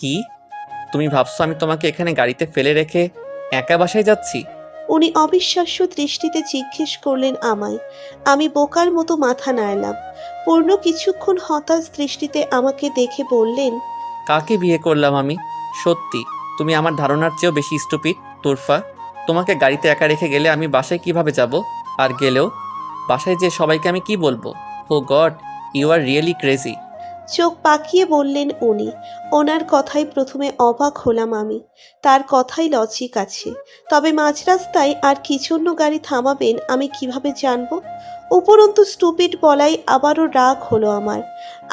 কি? তুমি ভাবছো আমি তোমাকে এখানে গাড়িতে ফেলে রেখে একা বাসায় যাচ্ছি? উনি অবিশ্বাস্য দৃষ্টিতে জিজ্ঞেস করলেন আমায়। আমি বোকার মতো মাথা নাড়লাম। পূর্ণ কিছুক্ষণ হতাশ দৃষ্টিতে আমাকে দেখে বললেন, কাকে বিয়ে করলাম আমি? সত্যি তুমি আমার ধারণার চেয়েও বেশি স্টুপিড, তোরফা। তোমাকে গাড়িতে একা রেখে গেলে আমি বাসায় কিভাবে যাব? আর গেলেও বাসায় যে সবাইকে আমি কি বলবো? Oh God, you are really crazy. চোখ পাকিয়ে বললেন উনি। ওনার কথায় প্রথমে অবাক হলাম আমি। তার কথাই লজিক আছে। তবে মাঝ রাস্তায় আর কি জন্য গাড়ি থামাবেন আমি কিভাবে জানবো? উপরন্তু স্টুপিড বলাই আবারও রাগ হলো আমার।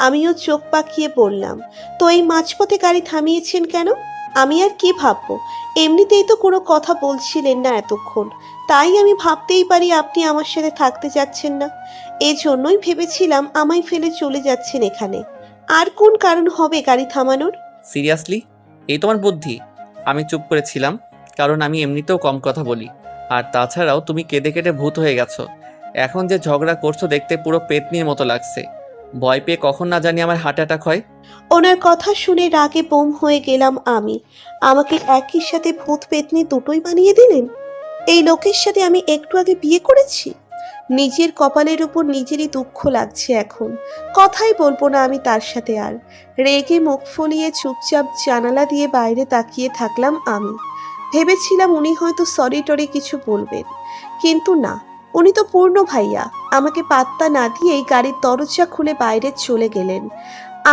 আমিও চোখ পাকিয়ে বললাম, তো এই মাঝপথে গাড়ি থামিয়েছেন কেন? আমি আর কি ভাববো? এমনিতেই তো কোনো কথা বলছিলেন না এতক্ষণ। তাই আমি ভাবতেই পারি আপনি আমার সাথে থাকতে যাচ্ছেন না। এজন্যই ভেবেছিলাম আমায় ফেলে চলে যাচ্ছেন এখানে। আর কোন কারণ হবে গাড়ি থামানোর? সিরিয়াসলি? এই তোমার বুদ্ধি? আমি চুপ করেছিলাম কারণ আমি এমনিতেও কম কথা বলি। আর তাছাড়াও তুমি কেঁদে কেটে ভূত হয়ে গেছো। এখন যে ঝগড়া করছো দেখতে পুরো পেতনির মতো লাগছে। ভয় পেয়ে কখন না জানি আমার হার্ট অ্যাটাক হয়। ওনার কথা শুনে রাগে বোম হয়ে গেলাম আমি। আমাকে একই সাথে ভূত পেতনি দুটোই বানিয়ে দিলেন। এই লোকের সাথে আমি একটু আগে বিয়ে করেছি। নিজের কপালের উপর নিজেরই দুঃখ লাগছে এখন। কথাই বলবো না আমি তার সাথে আর। রেগে মুখ ফুলিয়ে চুপচাপ জানালা দিয়ে বাইরে তাকিয়ে থাকলাম আমি। ভেবেছিলাম উনি হয়তো সরি টরি কিছু বলবেন, কিন্তু না। উনি তো পূর্ণ ভাইয়া। আমাকে পাত্তা না দিয়েই গাড়ির দরজা খুলে বাইরে চলে গেলেন।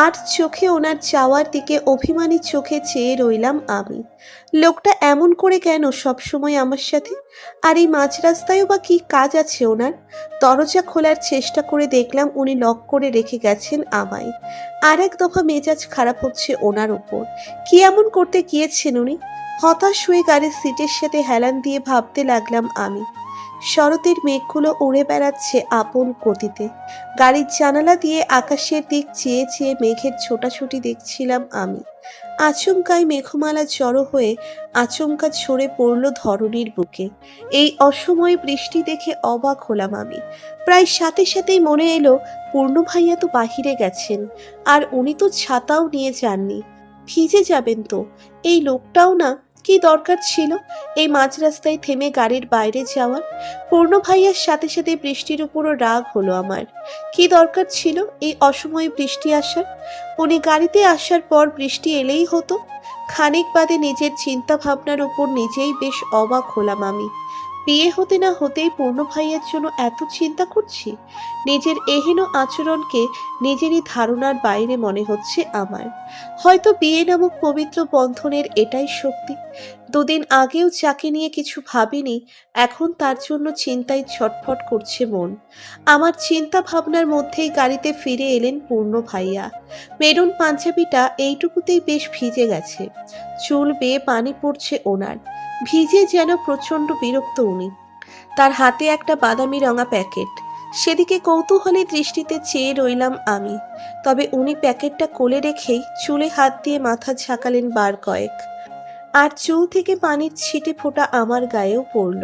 আর চোখে ওনার যাওয়ার দিকে অভিমানী চোখে চেয়ে রইলাম আমি। লোকটা এমন করে কেন সবসময় আমার সাথে? আর এই মাঝ রাস্তায়ও বা কি কাজ আছে ওনার? দরজা খোলার চেষ্টা করে দেখলাম উনি লক করে রেখে গেছেন আমায়। আর এক দফা মেজাজ খারাপ হচ্ছে ওনার উপর। কি এমন করতে গিয়েছেন উনি? হতাশ হয়ে গাড়ির সিটের সাথে হেলান দিয়ে ভাবতে লাগলাম আমি। শরতের মেঘগুলো উড়ে বেড়াচ্ছে আপন গতিতে। গাড়ির জানালা দিয়ে আকাশের দিক চেয়ে চেয়ে মেঘের ছোটাছুটি দেখছিলাম আমি। আচমকাই মেঘমালা জড়ো হয়ে আচমকা ঝরে পড়ল ধরণীর বুকে। এই অসময়ে বৃষ্টি দেখে অবাক হলাম আমি। প্রায় সাথে সাথেই মনে এলো পূর্ণ ভাইয়া তো বাহিরে গেছেন। আর উনি তো ছাতাও নিয়ে যাননি। ভিজে যাবেন তো। এই লোকটাও না, কি দরকার ছিল এই মাঝ রাস্তায় থেমে গাড়ির বাইরে যাওয়ার? পূর্ণ ভাইয়ার সাথে সাথে বৃষ্টির উপরও রাগ হলো আমার। কি দরকার ছিল এই অসময়ে বৃষ্টি আসার? উনি গাড়িতে আসার পর বৃষ্টি এলেই হতো। খানিক বাদে নিজের চিন্তা ভাবনার উপর নিজেই বেশ অবাক হলাম আমি। বিয়ে হতে না হতেই পূর্ণ ভাইয়ের জন্য এত চিন্তা করছি। নিজের এহেন আচরণকে নিজেরই ধারণার বাইরে মনে হচ্ছে আমার। হয়তো বিয়ে নামক পবিত্র বন্ধনের এটাই শক্তি। দুদিন আগেও যাকে নিয়ে কিছু ভাবিনি, এখন তার জন্য চিন্তায় ছটফট করছে মন। আমার চিন্তা ভাবনার মধ্যেই গাড়িতে ফিরে এলেন পূর্ণ ভাইয়া। মেরুন পাঞ্জাবিটা এইটুকুতেই বেশ ভিজে গেছে। চুল বেয়ে পানি পড়ছে ওনার। ভিজে যেন প্রচণ্ড বিরক্ত উনি। তার হাতে একটা বাদামি রঙা প্যাকেট। সেদিকে কৌতূহলী দৃষ্টিতে চেয়ে রইলাম আমি। তবে উনি প্যাকেটটা কোলে রেখেই চুলে হাত দিয়ে মাথা ঝাঁকালেন বার কয়েক। আর চুল থেকে পানির ছিটে ফোঁটা আমার গায়েও পড়ল।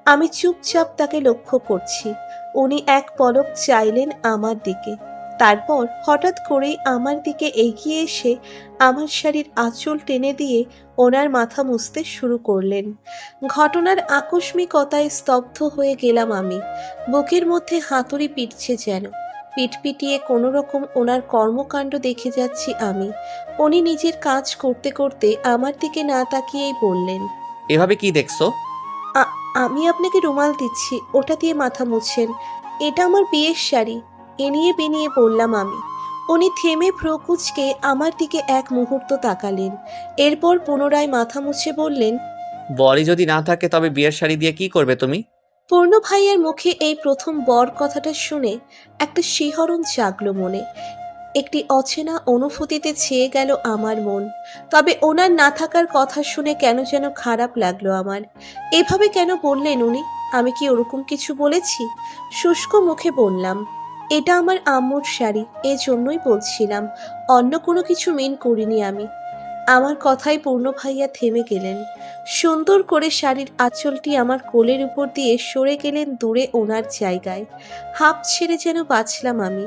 আমি চুপচাপ তাকে লক্ষ্য করছি। উনি এক পলক চাইলেন আমার দিকে। তারপর হঠাৎ করেই আমার দিকে এগিয়ে এসে আমার শাড়ির আঁচল টেনে দিয়ে ওনার মাথা মুছতে শুরু করলেন। ঘটনার আকস্মিকতায় স্তব্ধ হয়ে গেলাম আমি। বুকের মধ্যে হাতুড়ি পিটছে যেন। পিটপিটিয়ে কোনো রকম ওনার কর্মকাণ্ড দেখে যাচ্ছি আমি। উনি নিজের কাজ করতে করতে আমার দিকে না তাকিয়েই বললেন, এভাবে কি দেখছো? আমি আপনাকে রুমাল দিচ্ছি, ওটা দিয়ে মাথা মুছছেন। এটা আমার বিয়ের শাড়ি। এনিয়ে বেনিয়ে বললাম আমি। উনি থেমে ভ্রুকুচকে আমার দিকে এক মুহূর্ত তাকালেন। এরপর পুনরায় মাথা মুছে বললেন, বরই যদি না থাকে তবে বিয়ের শাড়ি দিয়ে কি করবে তুমি? পূর্ণ ভাইয়ের মুখে এই প্রথম বর কথাটা শুনে একটা শিহরণ জাগলো মনে। একটি অচেনা অনুভূতিতে ছেয়ে গেল আমার মন। তবে ওনার না থাকার কথা শুনে কেন যেন খারাপ লাগলো আমার। এভাবে কেন বললেন উনি? আমি কি ওরকম কিছু বলেছি? শুষ্ক মুখে বললাম, এটা আমার আম্মুর শাড়ি, এজন্যই বলছিলাম। অন্য কোনো কিছু মিন করিনি আমি। আমার কথায় পূর্ণ ভাইয়া থেমে গেলেন। সুন্দর করে শাড়ির আঁচলটি আমার কোলের উপর দিয়ে সরে গেলেন দূরে ওনার জায়গায়। হাঁপ ছেড়ে যেন বাঁচলাম আমি।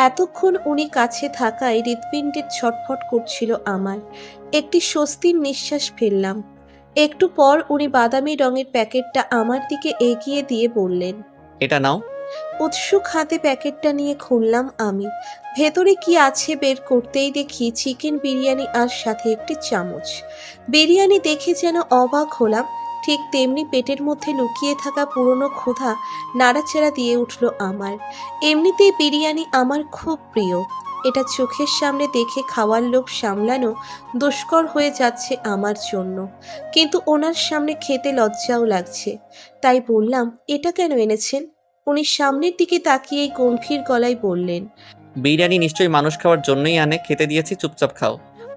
এতক্ষণ উনি কাছে থাকায় হৃৎপিণ্ডের ছটফট করছিল আমার। একটি স্বস্তির নিঃশ্বাস ফেললাম। একটু পর উনি বাদামি রঙের প্যাকেটটা আমার দিকে এগিয়ে দিয়ে বললেন, এটা নাও। উৎসুক হাতে প্যাকেটটা নিয়ে খুললাম আমি। ভেতরে কি আছে বের করতেই দেখি চিকেন বিরিয়ানি আর সাথে একটি চামচ। বিরিয়ানি দেখে যেন অবাক হলাম, ঠিক তেমনি পেটের মধ্যে লুকিয়ে থাকা পুরনো ক্ষুধা নাড়াচাড়া দিয়ে উঠল আমার। এমনিতেই বিরিয়ানি আমার খুব প্রিয়। এটা চোখের সামনে দেখে খাওয়ার লোভ সামলানো দুষ্কর হয়ে যাচ্ছে আমার জন্য, কিন্তু ওনার সামনে খেতে লজ্জাও লাগছে। তাই বললাম, এটা কেন এনেছেন? উনি সামনের দিকে তাকিয়েই গম্ভীর গলায় বললেন, বিরিয়ানি নিশ্চয়ই মানুষ খাওয়ার জন্যই আনে, খেতে দিয়েছি, চুপচাপ খাও।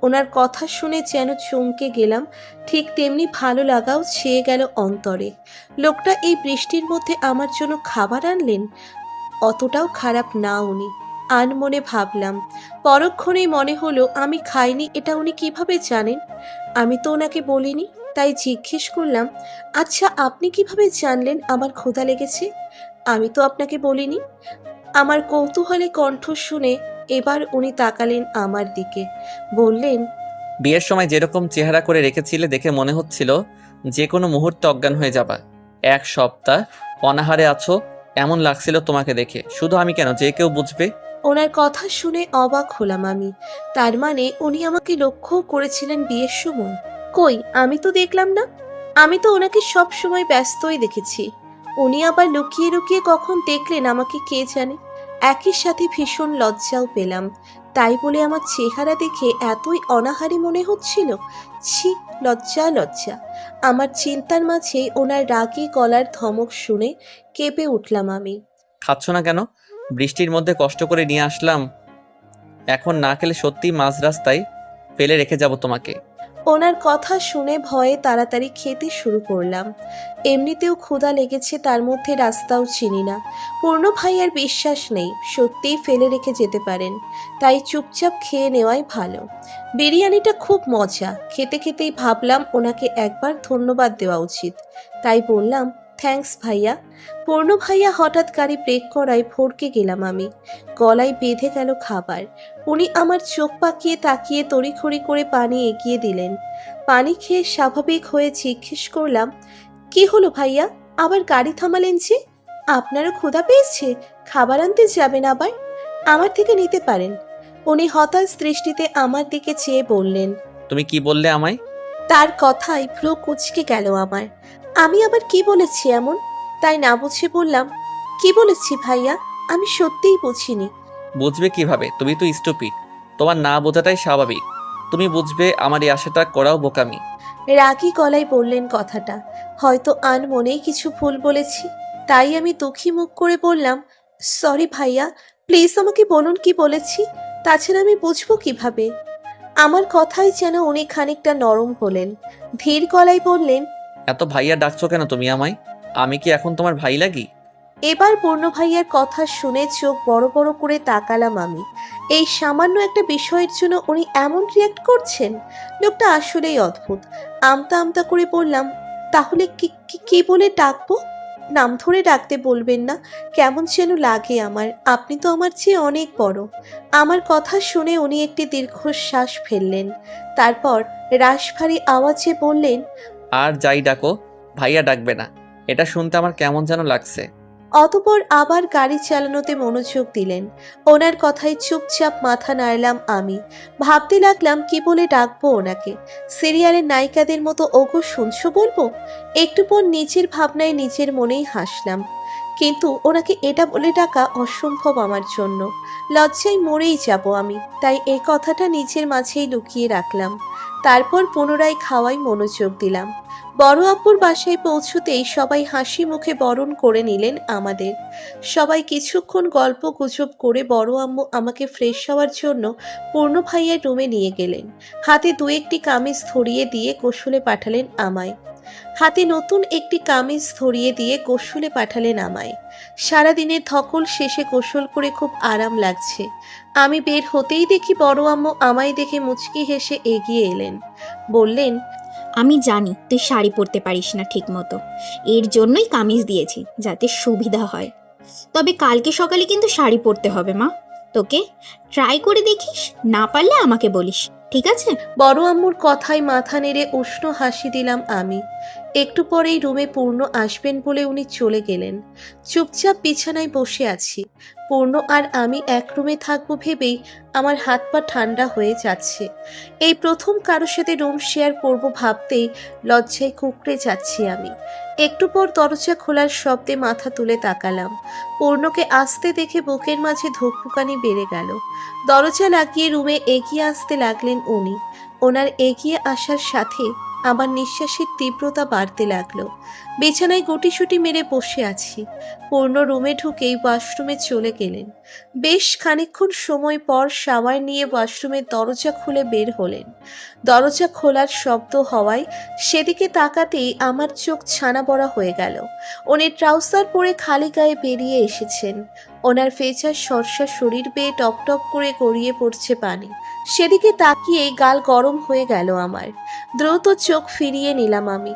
ওনার কথা শুনে যেন চমকে গেলাম, ঠিক তেমনি ভালো লাগাও ছেয়ে গেল অন্তরে। লোকটা এই বৃষ্টির মধ্যে আমার জন্য খাবার আনলেন? অতটাও খারাপ না উনি, আনমনে ভাবলাম। পরক্ষণেই মনে হলো আমি খাইনি এটা উনি কিভাবে জানেন? আমি তো ওনাকে বলিনি। তাই জিজ্ঞেস করলাম, আচ্ছা আপনি কিভাবে জানলেন আমার ক্ষুধা লেগেছে? আমি তো আপনাকে বলিনি। আমার কৌতূহলী কণ্ঠ শুনে এবার উনি তাকালেন আমার দিকে। বললেন, বিয়ের সময় যেরকম চেহারা করে রেখেছিলে দেখে মনে হচ্ছিল যে কোনো মুহূর্তে অজ্ঞান হয়ে যাবা। 1 সপ্তাহ অনাহারে আছো, এমন লাগছিল তোমাকে দেখে। শুধু আমি কেন, যে কেউ বুঝবে। ওনার কথা শুনে অবাক হলাম আমি। তার মানে উনি আমাকে লক্ষ্য করেছিলেন বিয়ের সময়? কই, আমি তো দেখলাম না। আমি তো ওনাকে সব সময় ব্যস্তই দেখেছি। উনি আবার লুকিয়ে লুকিয়ে কখন দেখলেন আমাকে কে জানে। একই সাথে ভীষণ লজ্জাও পেলাম। তাই বলে আমার চেহারা দেখে এতই অনাহারী মনে হচ্ছিল? ছি, লজ্জা লজ্জা। আমার চিন্তার মাঝে ওনার রাগী গলার ধমক শুনে কেঁপে উঠলাম আমি। খাচ্ছ না কেন? বৃষ্টির মধ্যে কষ্ট করে নিয়ে আসলাম, এখন না খেলে সত্যিই মাঝ রাস্তায় ফেলে রেখে যাব তোমাকে। ওনার কথা শুনে ভয়ে তাড়াতাড়ি খেতে শুরু করলাম। এমনিতেও ক্ষুধা লেগেছে, তার মধ্যে রাস্তাও চিনি না। পূর্ণ ভাইয়ার বিশ্বাস নেই সত্যিই ফেলে রেখে যেতে পারেন, তাই চুপচাপ খেয়ে নেওয়াই ভালো। বিরিয়ানিটা খুব মজা। খেতে খেতেই ভাবলাম ওনাকে একবার ধন্যবাদ দেওয়া উচিত। তাই বললাম, থ্যাঙ্কস ভাইয়া। পূর্ণ ভাইয়া হঠাৎ গাড়ি ব্রেক করায় ভড়কে গেলাম আমি। গলায় বেঁধে গেল খাবার। উনি আমার চোখ পাকিয়ে তাকিয়ে তড়িঘড়ি করে পানি এগিয়ে দিলেন। পানি খেয়ে স্বাভাবিক হয়ে জিজ্ঞেস করলাম, কি হলো ভাইয়া, আবার গাড়ি থামালেন যে? আপনারও ক্ষুধা পেয়েছে? খাবার আনতে যাবেন আবার? আমার থেকে নিতে পারেন। উনি হতাশ দৃষ্টিতে আমার দিকে চেয়ে বললেন। তুমি কি বললে আমায়? তার কথায় ভ্রু কুঁচকে গেল আমার। আমি আবার কি বলেছি এমন? তাই না বুঝে বললাম, কি বলেছি ভাইয়া? আমি সত্যিই বুঝিনি। বুঝবে কিভাবে? তুমি তো স্টুপিড। তোমার না বোঝাটাই স্বাভাবিক। তুমি বুঝবে আমার এই আশাটা করাও বোকামি। রাগী গলায় বললেন কথাটা। হয়তো আনমনেই কিছু ভুল বলেছি। তাই আমি দুঃখী মুখ করে বললাম, সরি ভাইয়া, প্লিজ আমাকে বলুন কি বলেছি। তাছাড়া আমি বুঝবো কিভাবে? আমার কথাই যেন উনি খানিকটা নরম হলেন। ধীর গলায় বললেন, এত ভাইয়া ডাকছো কেন তুমি আমায়? আমি কি এখন তোমার ভাই লাগি? এবার পূর্ণ ভাইয়ার কথা শুনে চোখ বড় বড় করে তাকালাম আমি। এই সামান্য একটা বিষয়ের জন্য উনি এমন রিয়াক্ট করছেন? লোকটা আসলেই অদ্ভুত। আমতা আমতা করে বললাম, তাহলে কি কি কি বলে ডাকবো? নাম ধরে ডাকতে বলবেন না, কেমন যেন লাগে আমার। আপনি তো আমার চেয়ে অনেক বড়। আমার কথা শুনে উনি একটি দীর্ঘশ্বাস ফেললেন। তারপর রাশভারী আওয়াজে বললেন, আর যাই ডাকো, ভাইয়া ডাকবে না। এটা শুনতে আমার কেমন যেন লাগছে। অতঃপর আবার গাড়ি চালানোতে মনোযোগ দিলেন। ওনার কথায় চুপচাপ মাথা নাড়লাম আমি। ভাবতে লাগলাম কি বলে ডাকবো ওনাকে। সিরিয়ালের নায়িকাদের মতো ওগো শুনছো বলবো? একটু পর নিজের ভাবনায় নিজের মনেই হাসলাম। কিন্তু ওনাকে এটা বলে ডাকা অসম্ভব আমার জন্য। লজ্জায় মরেই যাব আমি। তাই এই কথাটা নিজের মাঝেই লুকিয়ে রাখলাম। তারপর পুনরায় খাওয়ায় মনোযোগ দিলাম। বড় আব্বুর বাসায় পৌঁছতেই সবাই হাসি মুখে বরণ করে নিলেন আমাদের। সবাই কিছুক্ষণ গল্প গুজব করে বড় আম্মু আমাকে ফ্রেশ হওয়ার জন্য পূর্ণ ভাইয়ের রুমে নিয়ে গেলেন। হাতে দু একটি কামিজ ধরিয়ে দিয়ে গোসলে পাঠালেন আমায়। হাতে নতুন একটি কামিজ ধরিয়ে দিয়ে গোসলে পাঠালেন আমায়। সারাদিনের ধকল শেষে গোসল করে খুব আরাম লাগছে। আমি বের হতেই দেখি বড় আম্মু আমায় দেখে মুচকি হেসে এগিয়ে এলেন। বললেন, আমি জানি তুই শাড়ি পরতে পারিস না ঠিক মতো, এর জন্যই কামিজ দিয়েছি যাতে সুবিধা হয়। তবে কালকে সকালে কিন্তু শাড়ি পরতে হবে মা, তোকে ট্রাই করে দেখিস, না পারলে আমাকে বলিস, ঠিক আছে? বড় আম্মুর কথায় মাথা নেড়ে উষ্ণ হাসি দিলাম আমি। একটু পরেই রুমে পূর্ণ আসবেন বলে উনি চলে গেলেন। চুপচাপ বিছানায় বসে আছি। পূর্ণ আর আমি এক রুমে থাকবো ভেবেই আমার হাত পা ঠান্ডা হয়ে যাচ্ছে। এই প্রথম কারোর সাথে রুম শেয়ার করব ভাবতেই লজ্জায় কুঁকড়ে যাচ্ছি আমি। একটু পর দরজা খোলার শব্দে মাথা তুলে তাকালাম। পূর্ণকে আসতে দেখে বুকের মাঝে ধুকপুকানি বেড়ে গেল। দরজা লাগিয়ে রুমে এগিয়ে আসতে লাগলেন উনি। ওনার এগিয়ে আসার সাথে আমার নিঃশ্বাসের তীব্রতা বাড়তে লাগলো। বিছানায় গুটিসুটি মেরে বসে আছি। পূর্ণ রুমে ঢুকেই ওয়াশরুমে চলে গেলেন। বেশ খানিকক্ষণ সময় পর শাওয়ার নিয়ে ওয়াশরুমের দরজা খুলে বের হলেন। দরজা খোলার শব্দ হওয়ায় সেদিকে তাকাতেই আমার চোখ ছানা বড়া হয়ে গেল। উনি ট্রাউজার পরে খালি গায়ে বেরিয়ে এসেছেন। ওনার ফেচার সরষা শরীর বেয়ে টপ টপ করে গড়িয়ে পড়ছে পানি। সেদিকে তাকিয়েই গাল গরম হয়ে গেল আমার। দ্রুত চোখ ফিরিয়ে নিলাম আমি।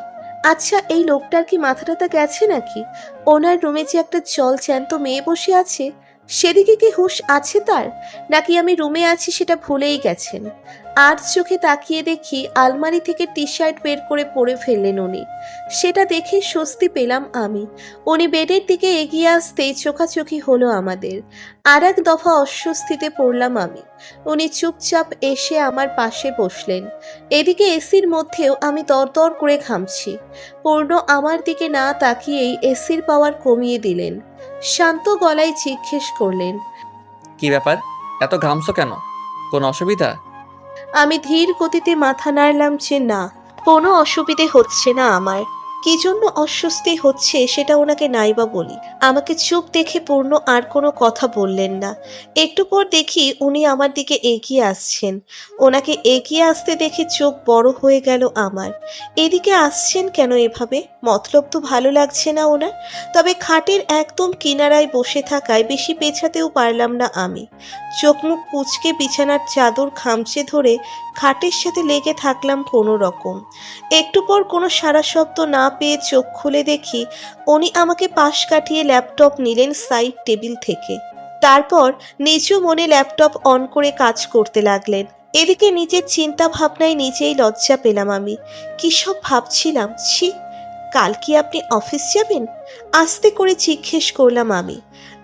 আচ্ছা, এই লোকটার কি মাথাটাতে গেছে নাকি? ওনার রুমে যে একটা জল জ্যান্ত মেয়ে বসে আছে, সেদিকে কি হুঁশ আছে তার? নাকি আমি রুমে আছি সেটা ভুলেই গেছেন? আর চোখে তাকিয়ে দেখি আলমারি থেকে টি শার্ট বের করে পরে ফেললেন উনি। সেটা দেখে স্বস্তি পেলাম আমি। উনি বেডের দিকে এগিয়ে আসতেই চোখাচোখি হলো আমাদের। আর এক দফা অস্বস্তিতে পড়লাম আমি। উনি চুপচাপ এসে আমার পাশে বসলেন। এদিকে এসির মধ্যেও আমি দরদর করে ঘামছি। পূর্ণ আমার দিকে না তাকিয়েই এসির পাওয়ার কমিয়ে দিলেন। শান্ত গলায় জিজ্ঞেস করলেন, কি ব্যাপার, এত ঘামছো কেন? কোনো অসুবিধা? আমি ধীর গতিতে মাথা নাড়লাম যে না, কোনো অসুবিধে হচ্ছে না আমার। কি জন্য অস্বস্তি হচ্ছে সেটা ওনাকে নাইবা বলি। আমাকে চুপ দেখে পূর্ণ আর কোনো কথা বললেন না। একটু পর দেখি উনি আমার দিকে এগিয়ে আসছেন। ওনাকে এগিয়ে আসতে দেখে চোখ বড় হয়ে গেল আমার। এদিকে আসছেন কেন এভাবে? মতলব তো ভালো লাগছে না ওনার। তবে খাটের একদম কিনারায় বসে থাকায় বেশি পেছাতেও পারলাম না আমি। চোখ মুখ কুঁচকে বিছানার চাদর খামচে ধরে খাটের সাথে লেগে থাকলাম কোনো রকম। একটু পর কোনো সারা শব্দ না পেয়ে চোখ খুলে দেখি উনি আমাকে পাশ কাটিয়ে ল্যাপটপ নিলেন সাইড টেবিল থেকে। তারপর নিজ মনে ল্যাপটপ অন করে কাজ করতে লাগলেন। এদিকে নিজের চিন্তা ভাবনায় নিজেই লজ্জা পেলাম আমি। কী সব ভাবছিলাম, ছি! কাল কি আপনি অফিস যাবেন? আস্তে করে জিজ্ঞেস করলাম আমি।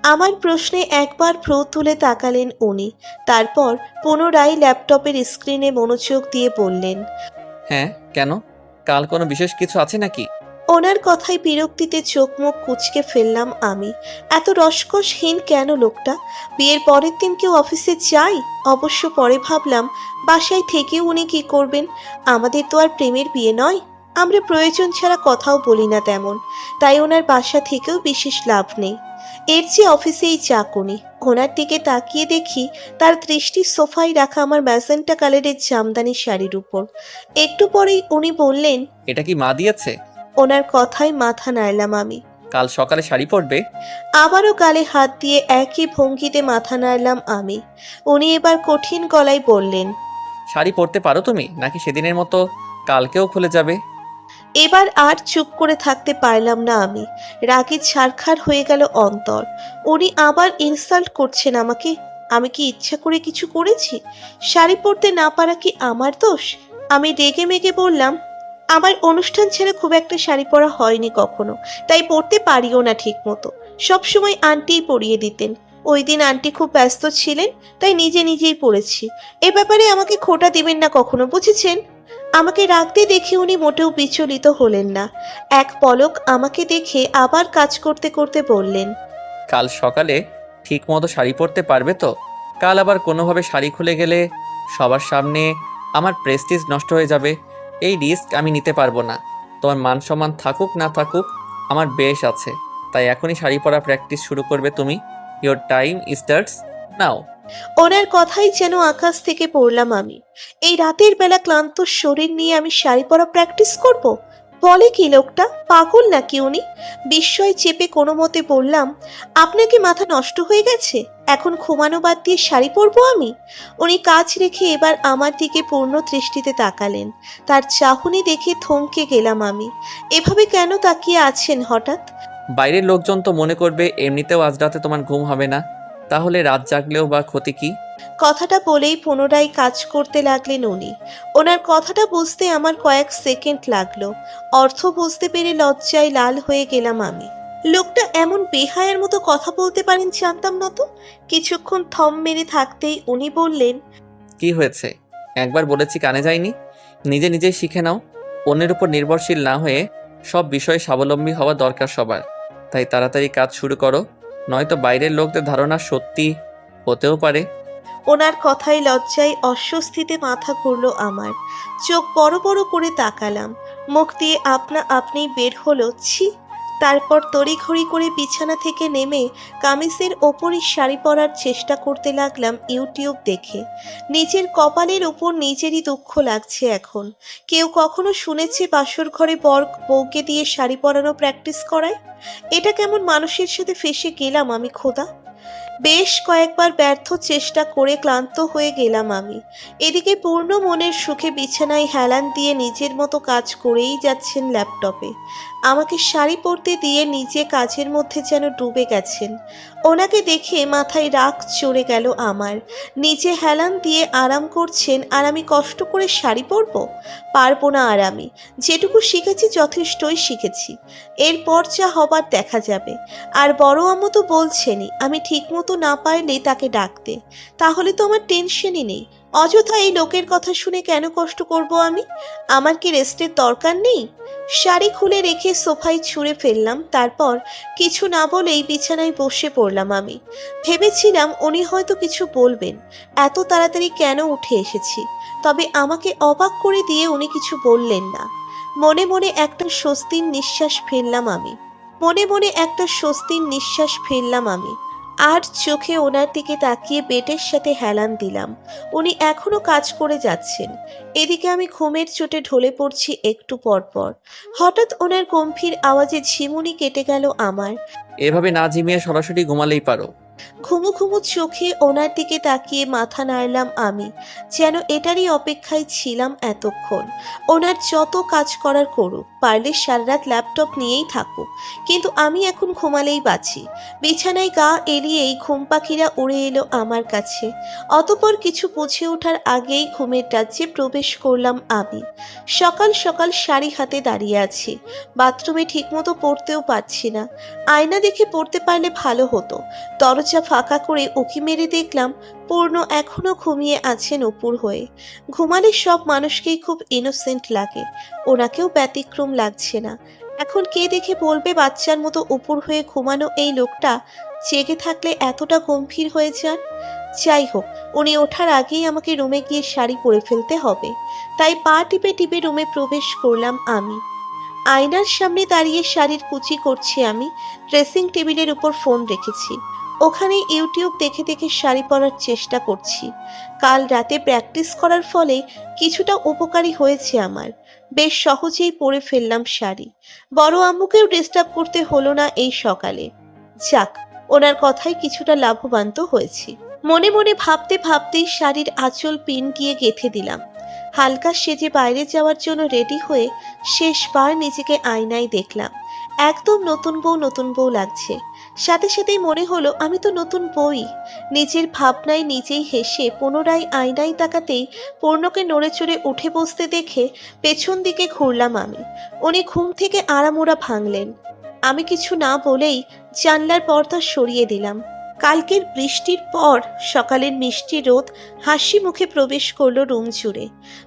আমার প্রশ্নে একবার ভ্রু তুলে তাকালেন উনি। তারপর পুনরায় ল্যাপটপের স্ক্রিনে মনোযোগ দিয়ে বললেন, হ্যাঁ, কেন? কাল কোনো বিশেষ কিছু আছে নাকি? ওনার কথায় বিরক্তিতে চোখ মুখ কুঁচকে ফেললাম আমি। এত রসকসহীন কেন লোকটা? বিয়ের পরের দিন কেউ অফিসে যায়? অবশ্য পরে ভাবলাম বাসায় থেকেও উনি কি করবেন? আমাদের তো আর প্রেমের বিয়ে নয়। আমরা প্রয়োজন ছাড়া কথাও বলি না তেমন। তাই ওনার বাসা থেকেও বিশেষ লাভ নেই। এর চেয়ে অফিসেই যাক উনি। ওনার দিকে তাকিয়ে দেখি তার দৃষ্টি সোফায় রাখা আমার ম্যাজেন্টা কালারের জামদানি শাড়ির উপর। একটু পরেই উনি বললেন, এটা কি মা দিয়েছে? ওনার কথায় মাথা নাড়লাম আমি। কাল সকালে শাড়ি পরবে? আবারও গালে হাত দিয়ে একই ভঙ্গিতে মাথা নাড়লাম আমি। উনি এবার কঠিন গলায় বললেন, শাড়ি পরতে পারো তুমি, নাকি সেদিনের মতো কালকেও খুলে যাবে? এবার আর চুপ করে থাকতে পারলাম না আমি। রাগে ছারখার হয়ে গেল অন্তর। উনি আবার ইনসাল্ট করছেন আমাকে। আমি কি ইচ্ছা করে কিছু করেছি? শাড়ি পরতে না পারা কি আমার দোষ? আমি রেগে মেগে বললাম, আমার অনুষ্ঠান ছেড়ে খুব একটা শাড়ি পরা হয়নি কখনো, তাই পরতে পারিও না ঠিক মতো। সবসময় আন্টিই পরিয়ে দিতেন। ওই দিন আন্টি খুব ব্যস্ত ছিলেন, তাই নিজে নিজেই পরেছি। এ ব্যাপারে আমাকে খোঁটা দিবেন না কখনো, বুঝেছেন? আমাকে রাখতে দেখে উনি মোটেও বিচলিত হলেন না। এক পলক আমাকে দেখে আবার কাজ করতে করতে বললেন, কাল সকালে ঠিক মতো শাড়ি পরতে পারবে তো? কাল আবার কোনোভাবে শাড়ি খুলে গেলে সবার সামনে আমার প্রেস্টিজ নষ্ট হয়ে যাবে। এই রিস্ক আমি নিতে পারবো না। তোমার মান সম্মান থাকুক না থাকুক, আমার বেশ আছে। তাই এখনই শাড়ি পরা প্র্যাকটিস শুরু করবে তুমি। Your time starts now. ওনার কথাই যেন আকাশ থেকে পড়লাম আমি। এই রাতের বেলা ক্লান্ত শরীর নিয়ে আমি শাড়ি পরা প্র্যাকটিস করব? বলে কি লোকটা, পাগল নাকি উনি? বিস্ময় চেপে কোনো মতে বললাম, আপনাকে মাথা নষ্ট হয়ে গেছে? এখন ঘুমানো বাদ দিয়ে শাড়ি পরবো আমি? উনি কাজ রেখে এবার আমার দিকে পূর্ণ দৃষ্টিতে তাকালেন। তার চাহনি দেখে থমকে গেলাম আমি। এভাবে কেন তাকিয়ে আছেন হঠাৎ? বাইরের লোকজন তো মনে করবে এমনিতেও আজ রাতে তোমার ঘুম হবে না, তাহলে রাত জাগলেও বা ক্ষতি কি? কথাটা বলেই পুনরায় কাজ করতে লাগলেন উনি। ওনার কথাটা বুঝতে আমার কয়েক সেকেন্ড লাগলো। অর্থ বুঝতে পেরে লজ্জায় লাল হয়ে গেলাম আমি। লোকটা এমন বেহায়ার মতো কথা বলতে পারেন জানতাম না তো। কিছুক্ষণ থম মেরে থাকতেই উনি বললেন, কি হয়েছে? একবার বলেছি কানে যায়নি? নিজে নিজেই শিখে নাও। অন্যের উপর নির্ভরশীল না হয়ে সব বিষয়ে স্বাবলম্বী হওয়া দরকার সবার। তাই তাড়াতাড়ি কাজ শুরু করো, নয়তো বাইরের লোকদের ধারণা সত্যি হতেও পারে। ওনার কথায় লজ্জায় অস্বস্তিতে মাথা ঘুরলো আমার। চোখ বড় বড় করে তাকালাম। মুখ দিয়ে আপনা আপনি বের হলো, ছি। তারপর তড়িঘড়ি করে বিছানা থেকে নেমে কামিজের ওপরই শাড়ি পরার চেষ্টা করতে লাগলাম ইউটিউব দেখে। নিজের কপালের উপর নিজেরই দুঃখ লাগছে এখন। কেউ কখনো শুনেছে বাসর ঘরে বর বউকে দিয়ে শাড়ি পরানো প্র্যাকটিস করায়? এটা কেমন মানুষের সাথে ফেঁসে গেলাম আমি খোদা। বেশ কয়েকবার ব্যর্থ চেষ্টা করে ক্লান্ত হয়ে গেলাম আমি। এদিকে পূর্ণ মনের সুখে বিছানায় হেলান দিয়ে নিজের মতো কাজ করেই যাচ্ছেন ল্যাপটপে। আমাকে শাড়ি পরতে দিয়ে নিজে কাজের মধ্যে যেন ডুবে গেছেন। ওনাকে দেখে মাথায় রাগ চড়ে গেল আমার। নিজে হেলান দিয়ে আরাম করছেন আর আমি কষ্ট করে শাড়ি পরবো? পারবো না আর আমি। যেটুকু শিখেছি যথেষ্টই শিখেছি। এরপর যা হবার দেখা যাবে। আর বড় আম্মু তো বলছেনই আমি ঠিকমতো না পারলে তাকে ডাকতে। তাহলে তো আমার টেনশনই নেই। অযথা এই লোকের কথা শুনে কেন কষ্ট করব আমি? আমার কি রেস্টের দরকার নেই? শাড়ি খুলে রেখে সোফায় ছুঁড়ে ফেললাম। তারপর কিছু না বলেই বিছানায় বসে পড়লাম আমি। ভেবেছিলাম উনি হয়তো কিছু বলবেন, এত তাড়াতাড়ি কেন উঠে এসেছি। তবে আমাকে অবাক করে দিয়ে উনি কিছু বললেন না। মনে মনে একটা স্বস্তির নিঃশ্বাস ফেললাম আমি। আর চোখে ওনার দিকে তাকিয়ে বেটের সাথে হেলান দিলাম। উনি এখনো কাজ করে যাচ্ছেন। এদিকে আমি ঘুমের চোটে ঢলে পড়ছি একটু পর পর। হঠাৎ ওনার গম্ভীর আওয়াজে ঝিমুনি কেটে গেল আমার। এভাবে না ঝিমিয়ে সরাসরি ঘুমালেই পারো। ঘুমু ঘুমু চোখে ওনার দিকে তাকিয়ে মাথা নাড়লাম আমি। যেন এটারই অপেক্ষায় ছিলাম এতক্ষণ। ওনার যত কাজ করার করুক, পারলে সারা রাত ল্যাপটপ নিয়েই থাকুক, কিন্তু আমি এখন ঘুমালেই বাঁচি। বিছানায় গা এলিয়েই ঘুম পাখিরা উড়ে এলো আমার কাছে। অতপর কিছু বুঝে ওঠার আগেই ঘুমের রাজ্যে প্রবেশ করলাম আমি। সকাল সকাল শাড়ি হাতে দাঁড়িয়ে আছি। বাথরুমে ঠিকমতো পড়তেও পারছি না। আয়না দেখে পড়তে পারলে ভালো হতো। দরজা ফাঁকা করে উঁকি মেরে দেখলাম পূর্ণ এখনো ঘুমিয়ে আছেন উপুর হয়ে। ঘুমালে সব মানুষকেই খুব ইনোসেন্ট লাগে, ওনাকেও ব্যতিক্রম লাগছে না। এখন কে দেখে বলবে বাচ্চার মতো উপুর হয়ে ঘুমানো এই লোকটা জেগে থাকলে এতটা গম্ভীর হয়ে যান? যাই হোক, উনি ওঠার আগেই আমাকে রুমে গিয়ে শাড়ি পরে ফেলতে হবে। তাই পা টিপে টিপে রুমে প্রবেশ করলাম আমি। আয়নার সামনে দাঁড়িয়ে শাড়ির কুচি করছি আমি। ড্রেসিং টেবিলের উপর ফোন রেখেছি। ওখানে ইউটিউব দেখে দেখে শাড়ি পরার চেষ্টা করছি। কাল রাতে প্র্যাকটিস করার ফলে কিছুটা উপকারী হয়েছে আমার। বেশ সহজেই পরে ফেললাম শাড়ি। বড় আম্মুকেও ডিস্টার্ব করতে হলো না এই সকালে। যাক, ওনার কথায় কিছুটা লাভবান তো হয়েছি। মনে মনে ভাবতে ভাবতেই শাড়ির আঁচল পিন দিয়ে গেঁথে দিলাম। হালকা সেজে বাইরে যাওয়ার জন্য রেডি হয়ে শেষবার নিজেকে আয়নায় দেখলাম। একদম নতুন বউ লাগছে। সাথে সাথেই মনে হলো আমি তো নতুন বই। নিজের ভাবনায় নিজেই হেসে পুনরায় আয়নায় তাকাতেই পূর্ণকে নড়ে চড়ে উঠে বসতে দেখে পেছন দিকে ঘুরলাম আমি। উনি ঘুম থেকে আড়ামোড়া ভাঙলেন। আমি কিছু না বলেই জানলার পর্দা সরিয়ে দিলাম। কালকের বৃষ্টির পর সকালের মিষ্টি রোদ হাসি মুখে প্রবেশ করলো রুম জুড়ে।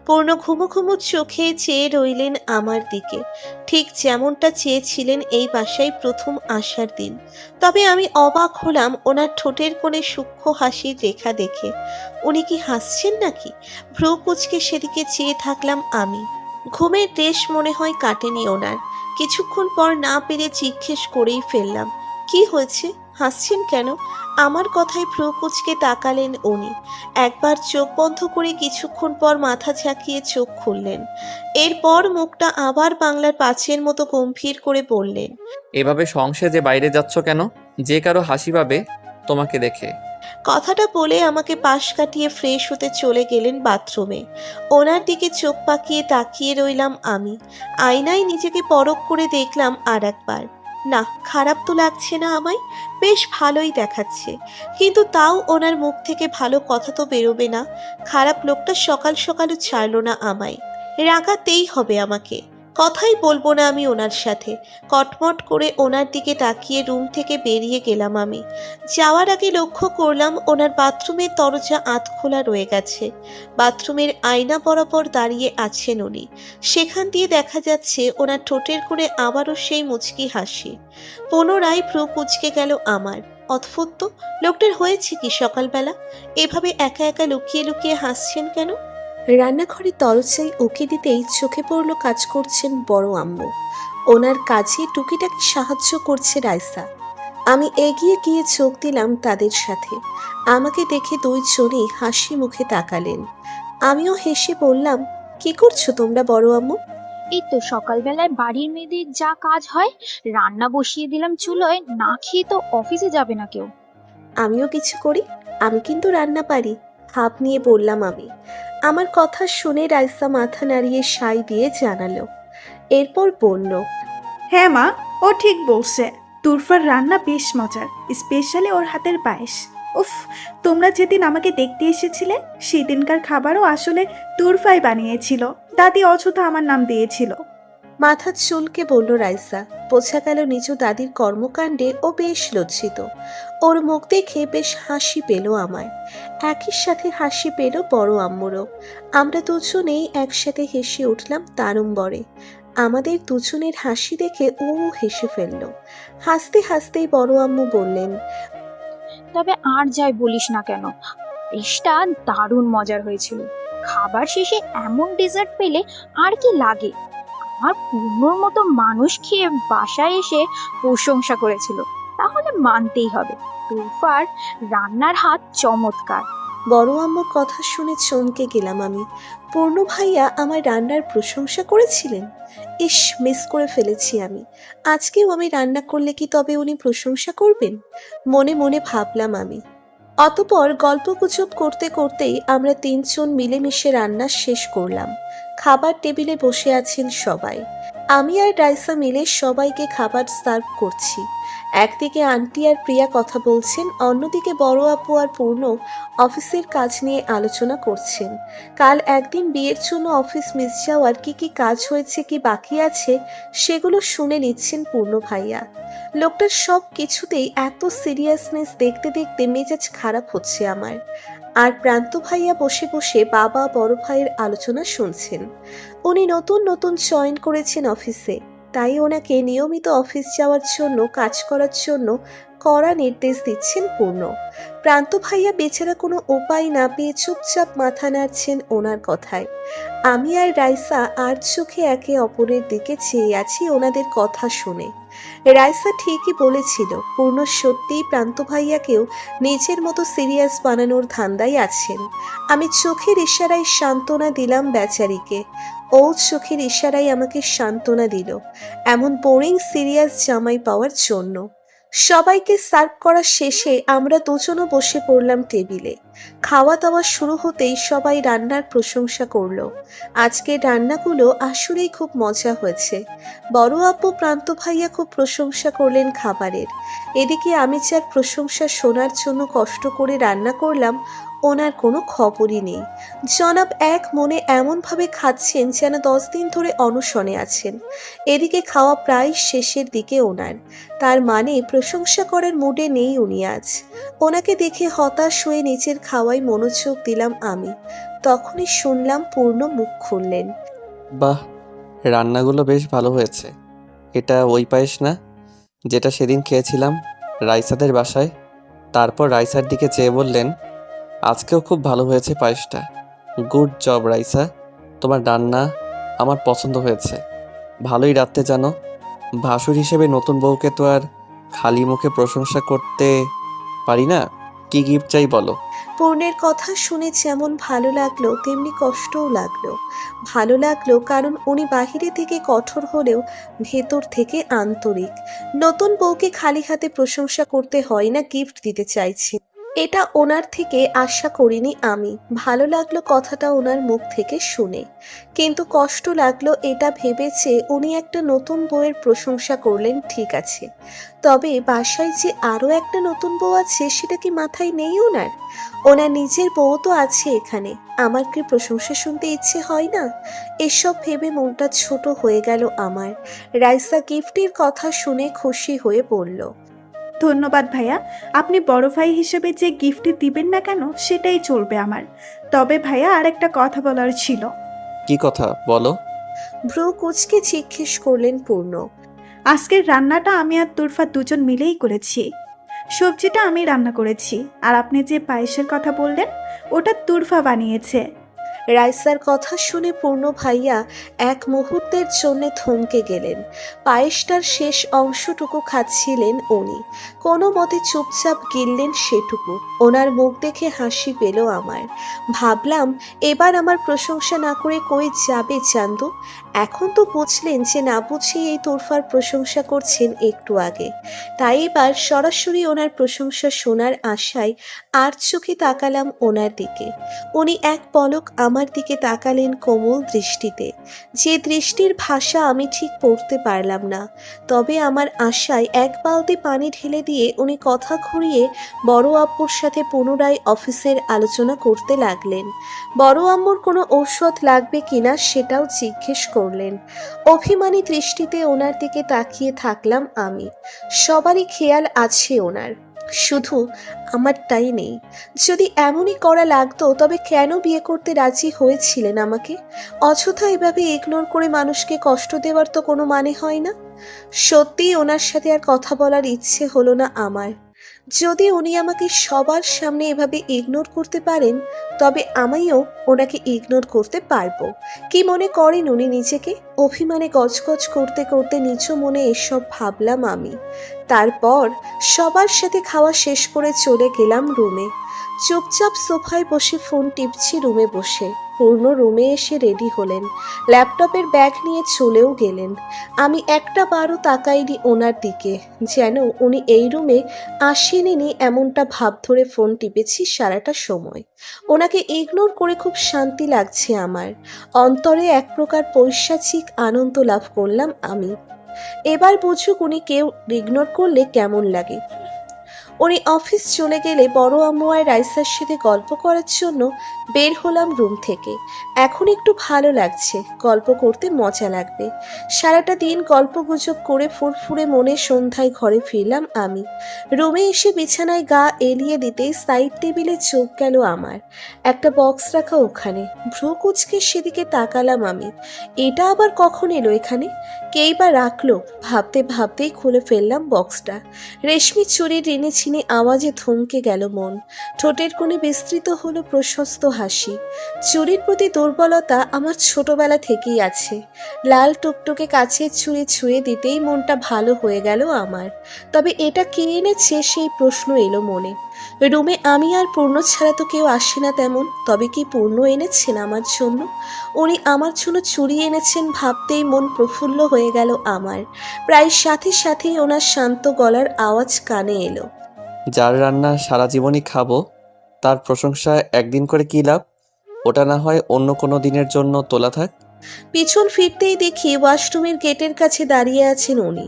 পূর্ণ ঘুমো ঘুমো চোখে চেয়ে রইলেন আমার দিকে, ঠিক যেমনটা চেয়েছিলেন এই বাসায় প্রথম আসার দিন। তবে আমি অবাক হলাম ওনার ঠোঁটের কোণে সূক্ষ্ম হাসির রেখা দেখে। উনি কি হাসছেন নাকি? ভ্রু কুঁচকে সেদিকে চেয়ে থাকলাম আমি। ঘুমের রেশ মনে হয় কাটেনি ওনার। কিছুক্ষণ পর না পেরে জিজ্ঞেস করেই ফেললাম, কি হয়েছে? হাসছেন কেন? আমার কথায় ভ্রু কুঁচকে তাকালেন উনি। একবার চোখ বন্ধ করে কিছুক্ষণ পর মাথা ঝাঁকিয়ে চোখ খুললেন। এরপর মুখটা আবার বাংলার পাঁচের মতো গম্ভীর করে বললেন, এভাবে সংসারে যে বাইরে যাচ্ছ কেন? যে কারো হাসি পাবে তোমাকে দেখে। কথাটা বলে আমাকে পাশ কাটিয়ে ফ্রেশ হতে চলে গেলেন বাথরুমে। ওনার দিকে চোখ পাকিয়ে তাকিয়ে রইলাম আমি। আয়নায় নিজেকে পরখ করে দেখলাম আর একবার। না, খারাপ তো লাগছে না আমায়, বেশ ভালোই দেখাচ্ছে। কিন্তু তাও ওনার মুখ থেকে ভালো কথা তো বেরোবে না। খারাপ লোকটা সকাল সকালও ছাড়লো না আমায়। রাগাতেই হবে আমাকে। কথাই বলবো না আমি ওনার সাথে। কটমট করে ওনার দিকে তাকিয়ে রুম থেকে বেরিয়ে গেলাম আমি। যাওয়ার আগে লক্ষ্য করলাম ওনার বাথরুমের দরজা আধ খোলা রয়ে গেছে। বাথরুমের আয়না বরাবর দাঁড়িয়ে আছেন উনি। সেখান দিয়ে দেখা যাচ্ছে ওনার ঠোঁটের কোণে আবারও সেই মুচকি হাসি। পুনরায় ভ্রু কুঁচকে গেল আমার। অদ্ভুত তো, লোকটার হয়েছে কি সকালবেলা? এভাবে একা একা লুকিয়ে লুকিয়ে হাসছেন কেন? রান্নাঘরে দরজায় উকি দিতেই চোখে পড়ল কাজ করছেন বড় আম্মু। ওনার কাজে টুকিটাকি সাহায্য করছে রাইসা। আমি এগিয়ে গিয়ে চোখ দিলাম তাদের সাথে। আমাকে দেখে দুইজনই হাসি মুখে তাকালেন। আমিও হেসে বললাম, কি করছো তোমরা বড় আম্মু? এই তো সকালবেলায় বাড়ির মেয়েদের যা কাজ হয়, রান্না বসিয়ে দিলাম চুলোয়, না খেয়ে তো অফিসে যাবে না কেউ। আমিও কিছু করি, আমি কিন্তু রান্না পারি, ভাব নিয়ে বললাম আমি। আমার কথা শুনে রাইসা মাথা নাড়িয়ে সাই দিয়ে জানালো। এরপর বলল, হ্যাঁ মা, ও ঠিক বলছে। তুরফার রান্না বেশ মজার, স্পেশালি ওর হাতের পায়েস। উফ, তোমরা যেদিন আমাকে দেখতে এসেছিলে সেদিনকার খাবারও আসলে তুরফাই বানিয়েছিল। দাদি অযথা আমার নাম দিয়েছিল। মাথা চুলকে বলল রাইসা। বোঝা গেল নিজ দাদির কর্মকাণ্ডে ও বেশ লজ্জিত। ওর মুখ দেখে বেশ হাসি পেল আমার। একই সাথে হাসি পেল বড় আম্মুরও। আমরা দুজনেই একসাথে হেসে উঠলাম তারুম্বরে। আমাদের দুজনের হাসি দেখে ও হেসে ফেলল। হাসতে হাসতেই বড় আম্মু বললেন, তবে আর যাই বলিস না কেন, পায়েসটা দারুণ মজার হয়েছিল। খাবার শেষে এমন ডেজার্ট পেলে আর কি লাগে। আমার পূর্ণর মতো মানুষ খেয়ে বাসায় এসে প্রশংসা করেছিল, তাহলে মানতেই হবে তুফার রান্নার হাত চমৎকার। বড় আম্মুর কথা শুনে চমকে গেলাম আমি। পূর্ণ ভাইয়া আমার রান্নার প্রশংসা করেছিলেন। ইস, মিস করে ফেলেছি আমি। আজকেও আমি রান্না করলে কি তবে উনি প্রশংসা করবেন? মনে মনে ভাবলাম আমি। অতপর গল্পগুজব করতে করতেই আমরা তিনজন মিলেমিশে রান্না শেষ করলাম। খাবার টেবিলে বসে আছেন সবাই। আমি আর রাইসা মিলে সবাইকে খাবার সার্ভ করছি। একদিকে আন্টি আর প্রিয়া কথা বলছেন, অন্যদিকে বড় আপু আর পূর্ণ অফিসের কাজ নিয়ে আলোচনা করছেন। কাল একদিন বিয়ের জন্য অফিস মিস যাওয়ার কি কি কাজ হয়েছে, কি বাকি আছে, সেগুলো শুনে নিচ্ছেন পূর্ণ ভাইয়া। লোকটার সব কিছুতেই এত সিরিয়াসনেস দেখতে দেখতে মেজাজ খারাপ হচ্ছে আমার। আর প্রান্ত ভাইয়া বসে বসে বাবা বড় ভাইয়ের আলোচনা শুনছেন। উনি নতুন নতুন জয়েন করেছেন অফিসে, তাই ওনাকে নিয়মিত অফিস যাওয়ার জন্য, কাজ করার জন্য কড়া নির্দেশ দিচ্ছেন পূর্ণ। প্রান্ত ভাইয়া বেচারা কোনো উপায় না পেয়ে চুপচাপ মাথা নাড়ছেন ওনার কথায়। আমি আর রাইসা আর চোখে একে অপরের দিকে চেয়ে আছি ওনাদের কথা শুনে। রাইসা ঠিকই বলেছিল, পূর্ণ সত্যিই প্রান্ত ভাইয়াকেও নিজের মতো সিরিয়াস বানানোর ধান্দায় আছেন। আমি চোখের ইশারায় সান্ত্বনা দিলাম বেচারিকে। ও চোখের ইশারায় আমাকে সান্ত্বনা দিল এমন বোরিং সিরিয়াস জামাই পাওয়ার জন্য। সবাইকে সার্ভ করা শেষে আমরা দুজনও বসে পড়লাম টেবিলে। খাওয়া দাওয়া শুরু হতেই সবাই রান্নার প্রশংসা করলো। আজকের রান্নাগুলো আসলেই খুব মজা হয়েছে। বড় আপু প্রান্ত ভাইয়া খুব প্রশংসা করলেন খাবারের। এদিকে আমি যার প্রশংসা শোনার জন্য কষ্ট করে রান্না করলাম, ওনার কোনো খবরই নেই। জনাব এক মনে এমনভাবে খাচ্ছেন যেন 10 দিন ধরে অনশনে আছেন। এদিকে খাওয়া প্রায় শেষের দিকে ওনার। তার মানে প্রশংসা করার মুডে নেই উনি আজ। ওনাকে দেখে হতাশ হয়ে নিচের খাওয়ায় মনোযোগ দিলাম আমি। তখনই শুনলাম পূর্ণ মুখ খুললেন। বাহ, রান্নাগুলো বেশ ভালো হয়েছে। এটা ওই পায়েস না যেটা সেদিন খেয়েছিলাম রাইসাদের বাসায়? তারপর রাইসার দিকে চেয়ে বললেন, আজকেও খুব ভালো হয়েছে পায়েসটা। গুড জব রাইসা, তোমার রান্না আমার পছন্দ হয়েছে। ভালোই রাঁধতে জানো। ভাসুর হিসেবে নতুন বউকে তো আর খালি মুখে প্রশংসা করতে পারি না। কি গিফট চাই বলো? পূর্ণের কথা শুনে যেমন ভালো লাগলো তেমনি কষ্টও লাগলো। ভালো লাগলো কারণ উনি বাহিরে থেকে কঠোর হলেও ভেতর থেকে আন্তরিক। নতুন বউকে খালি হাতে প্রশংসা করতে হয় না, গিফট দিতে চাইছি, এটা ওনার থেকে আশা করিনি আমি। ভালো লাগলো কথাটা ওনার মুখ থেকে শুনে, কিন্তু কষ্ট লাগলো এটা ভেবেছে উনি একটা নতুন বউয়ের প্রশংসা করলেন ঠিক আছে, তবে বাসায় যে আরও একটা নতুন বউ আছে সেটা কি মাথায় নেই ওনার? ওনার নিজের বউ তো আছে এখানে, আমার কি প্রশংসা শুনতে ইচ্ছে হয় না? এসব ভেবে মনটা ছোট হয়ে গেল আমার। রাইসা গিফটের কথা শুনে খুশি হয়ে বলল, ধন্যবাদ ভাইয়া। আপনি বড় ভাই হিসেবে যে গিফট দিবেন না কেন সেটাই চলবে আমার। তবে ভাইয়া আর একটা কথা বলার ছিল। কি কথা বলো? ভ্রু কুচকে জিজ্ঞেস করলেন পূর্ণ। আজকের রান্নাটা আমি আর তুরফা দুজন মিলেই করেছি। সবজিটা আমি রান্না করেছি, আর আপনি যে পায়েসের কথা বললেন ওটা তুরফা বানিয়েছে। রাইসার কথা শুনে পূর্ণ ভাইয়া এক মুহূর্তের জন্য থমকে গেলেন। পায়েসটার শেষ অংশটুকু খাচ্ছিলেন উনি, কোনো মতে চুপচাপ গিললেন সেটুকু। ওনার মুখ দেখে হাসি পেল আমার। ভাবলাম এবার আমার প্রশংসা না করে কই যাবে চান্দু। এখন তো বুঝলেন যে না বুঝেই এই তোরফার প্রশংসা করছেন একটু আগে, তাই এবার সরাসরি ওনার প্রশংসা শোনার আশায় আর চোখে তাকালাম ওনার দিকে। উনি এক পলক আমার দিকে তাকালেন কোমল দৃষ্টিতে, যে দৃষ্টির ভাষা আমি ঠিক পড়তে পারলাম না। তবে আমার আশায় এক বালতি পানি ঢেলে দিয়ে উনি কথা ঘুরিয়ে বড় আব্বুর সাথে পুনরায় অফিসের আলোচনা করতে লাগলেন। বড় আম্মুর কোনো ঔষধ লাগবে কিনা সেটাও জিজ্ঞেস করলেন। অভিমানী দৃষ্টিতে ওনার দিকে তাকিয়ে থাকলাম আমি। সবারই খেয়াল আছে ওনার, শুধু আমারটাই নেই। যদি এমনই করা লাগতো তবে কেন বিয়ে করতে রাজি হয়েছিলেন আমাকে? অযথা এভাবে ইগনোর করে মানুষকে কষ্ট দেওয়ার তো কোনো মানে হয় না। সত্যিই ওনার সাথে আর কথা বলার ইচ্ছে হলো না আমার। যদি উনি আমাকে সবার সামনে এভাবে ইগনোর করতে পারেন তবে আমিও ওনাকে ইগনোর করতে পারবো। কি মনে করেন উনি নিজেকে? অভিমানে গজগজ করতে করতে নিজ মনে এসব ভাবলাম আমি। তারপর সবার সাথে খাওয়া শেষ করে চলে গেলাম রুমে। চুপচাপ সোফায় বসে ফোন টিপছি রুমে বসে। পূর্ণ রুমে এসে রেডি হলেন, ল্যাপটপের ব্যাগ নিয়ে চলেও গেলেন। আমি একটা বারও তাকাইনি ওনার দিকে, যেন উনি এই রুমে আসেনি এমনটা ভাব ধরে ফোন টিপেছি সারাটা সময়। ওনাকে ইগনোর করে খুব শান্তি লাগছে আমার। অন্তরে এক প্রকার পৈশাচিক আনন্দ লাভ করলাম আমি। এবার বুঝুক উনি কেউ ইগনোর করলে কেমন লাগে। উনি অফিস চলে গেলে বড় আম্মু আর রাইসার সাথে গল্প করার জন্য বের হলাম রুম থেকে। এখন একটু ভালো লাগছে, গল্প করতে মজা লাগবে। সারাটা দিন গল্প গুজব করে ফুরফুরে মনে সন্ধ্যায় ঘরে ফিরলাম আমি। রুমে এসে বিছানায় গা এলিয়ে দিতেই সাইড টেবিলে চোখ গেল আমার। একটা বক্স রাখা ওখানে, ভ্রু কুচকে সেদিকে তাকালাম আমি। এটা আবার কখন এলো এখানে? কেই বা রাখলো? ভাবতে ভাবতেই খুলে ফেললাম বক্সটা। রেশমি চুরির রিনে ছিনে আওয়াজে থমকে গেল মন। ঠোঁটের কোণে বিস্তৃত হলো প্রশস্ত হাসি। চুরির প্রতি দুর্বলতা আমার ছোটবেলা থেকেই আছে। লাল টুকটুকে কাছের চুড়ি ছুঁয়ে দিতেই মনটা ভালো হয়ে গেল আমার। তবে এটা কে এনেছে সেই প্রশ্ন এলো মনে। রুমে আমি আর পূর্ণ ছাড়া তো কেউ আসে না তেমন। তবে কি পূর্ণ এনেছেন আমার জন্য? উনি আমার জন্য চুড়ি এনেছেন ভাবতেই মন প্রফুল্ল হয়ে গেল আমার। প্রায় সাথে সাথেই ওনার শান্ত গলার আওয়াজ কানে এলো। যার রান্না সারা জীবনই খাবো তার প্রশংসা একদিন করে কি লাভ? ওটা না হয় অন্য কোনো দিনের জন্য তোলা থাক। পিছন ফিরতেই দেখি ওয়াশরুমের গেটের কাছে দাঁড়িয়ে আছেন উনি।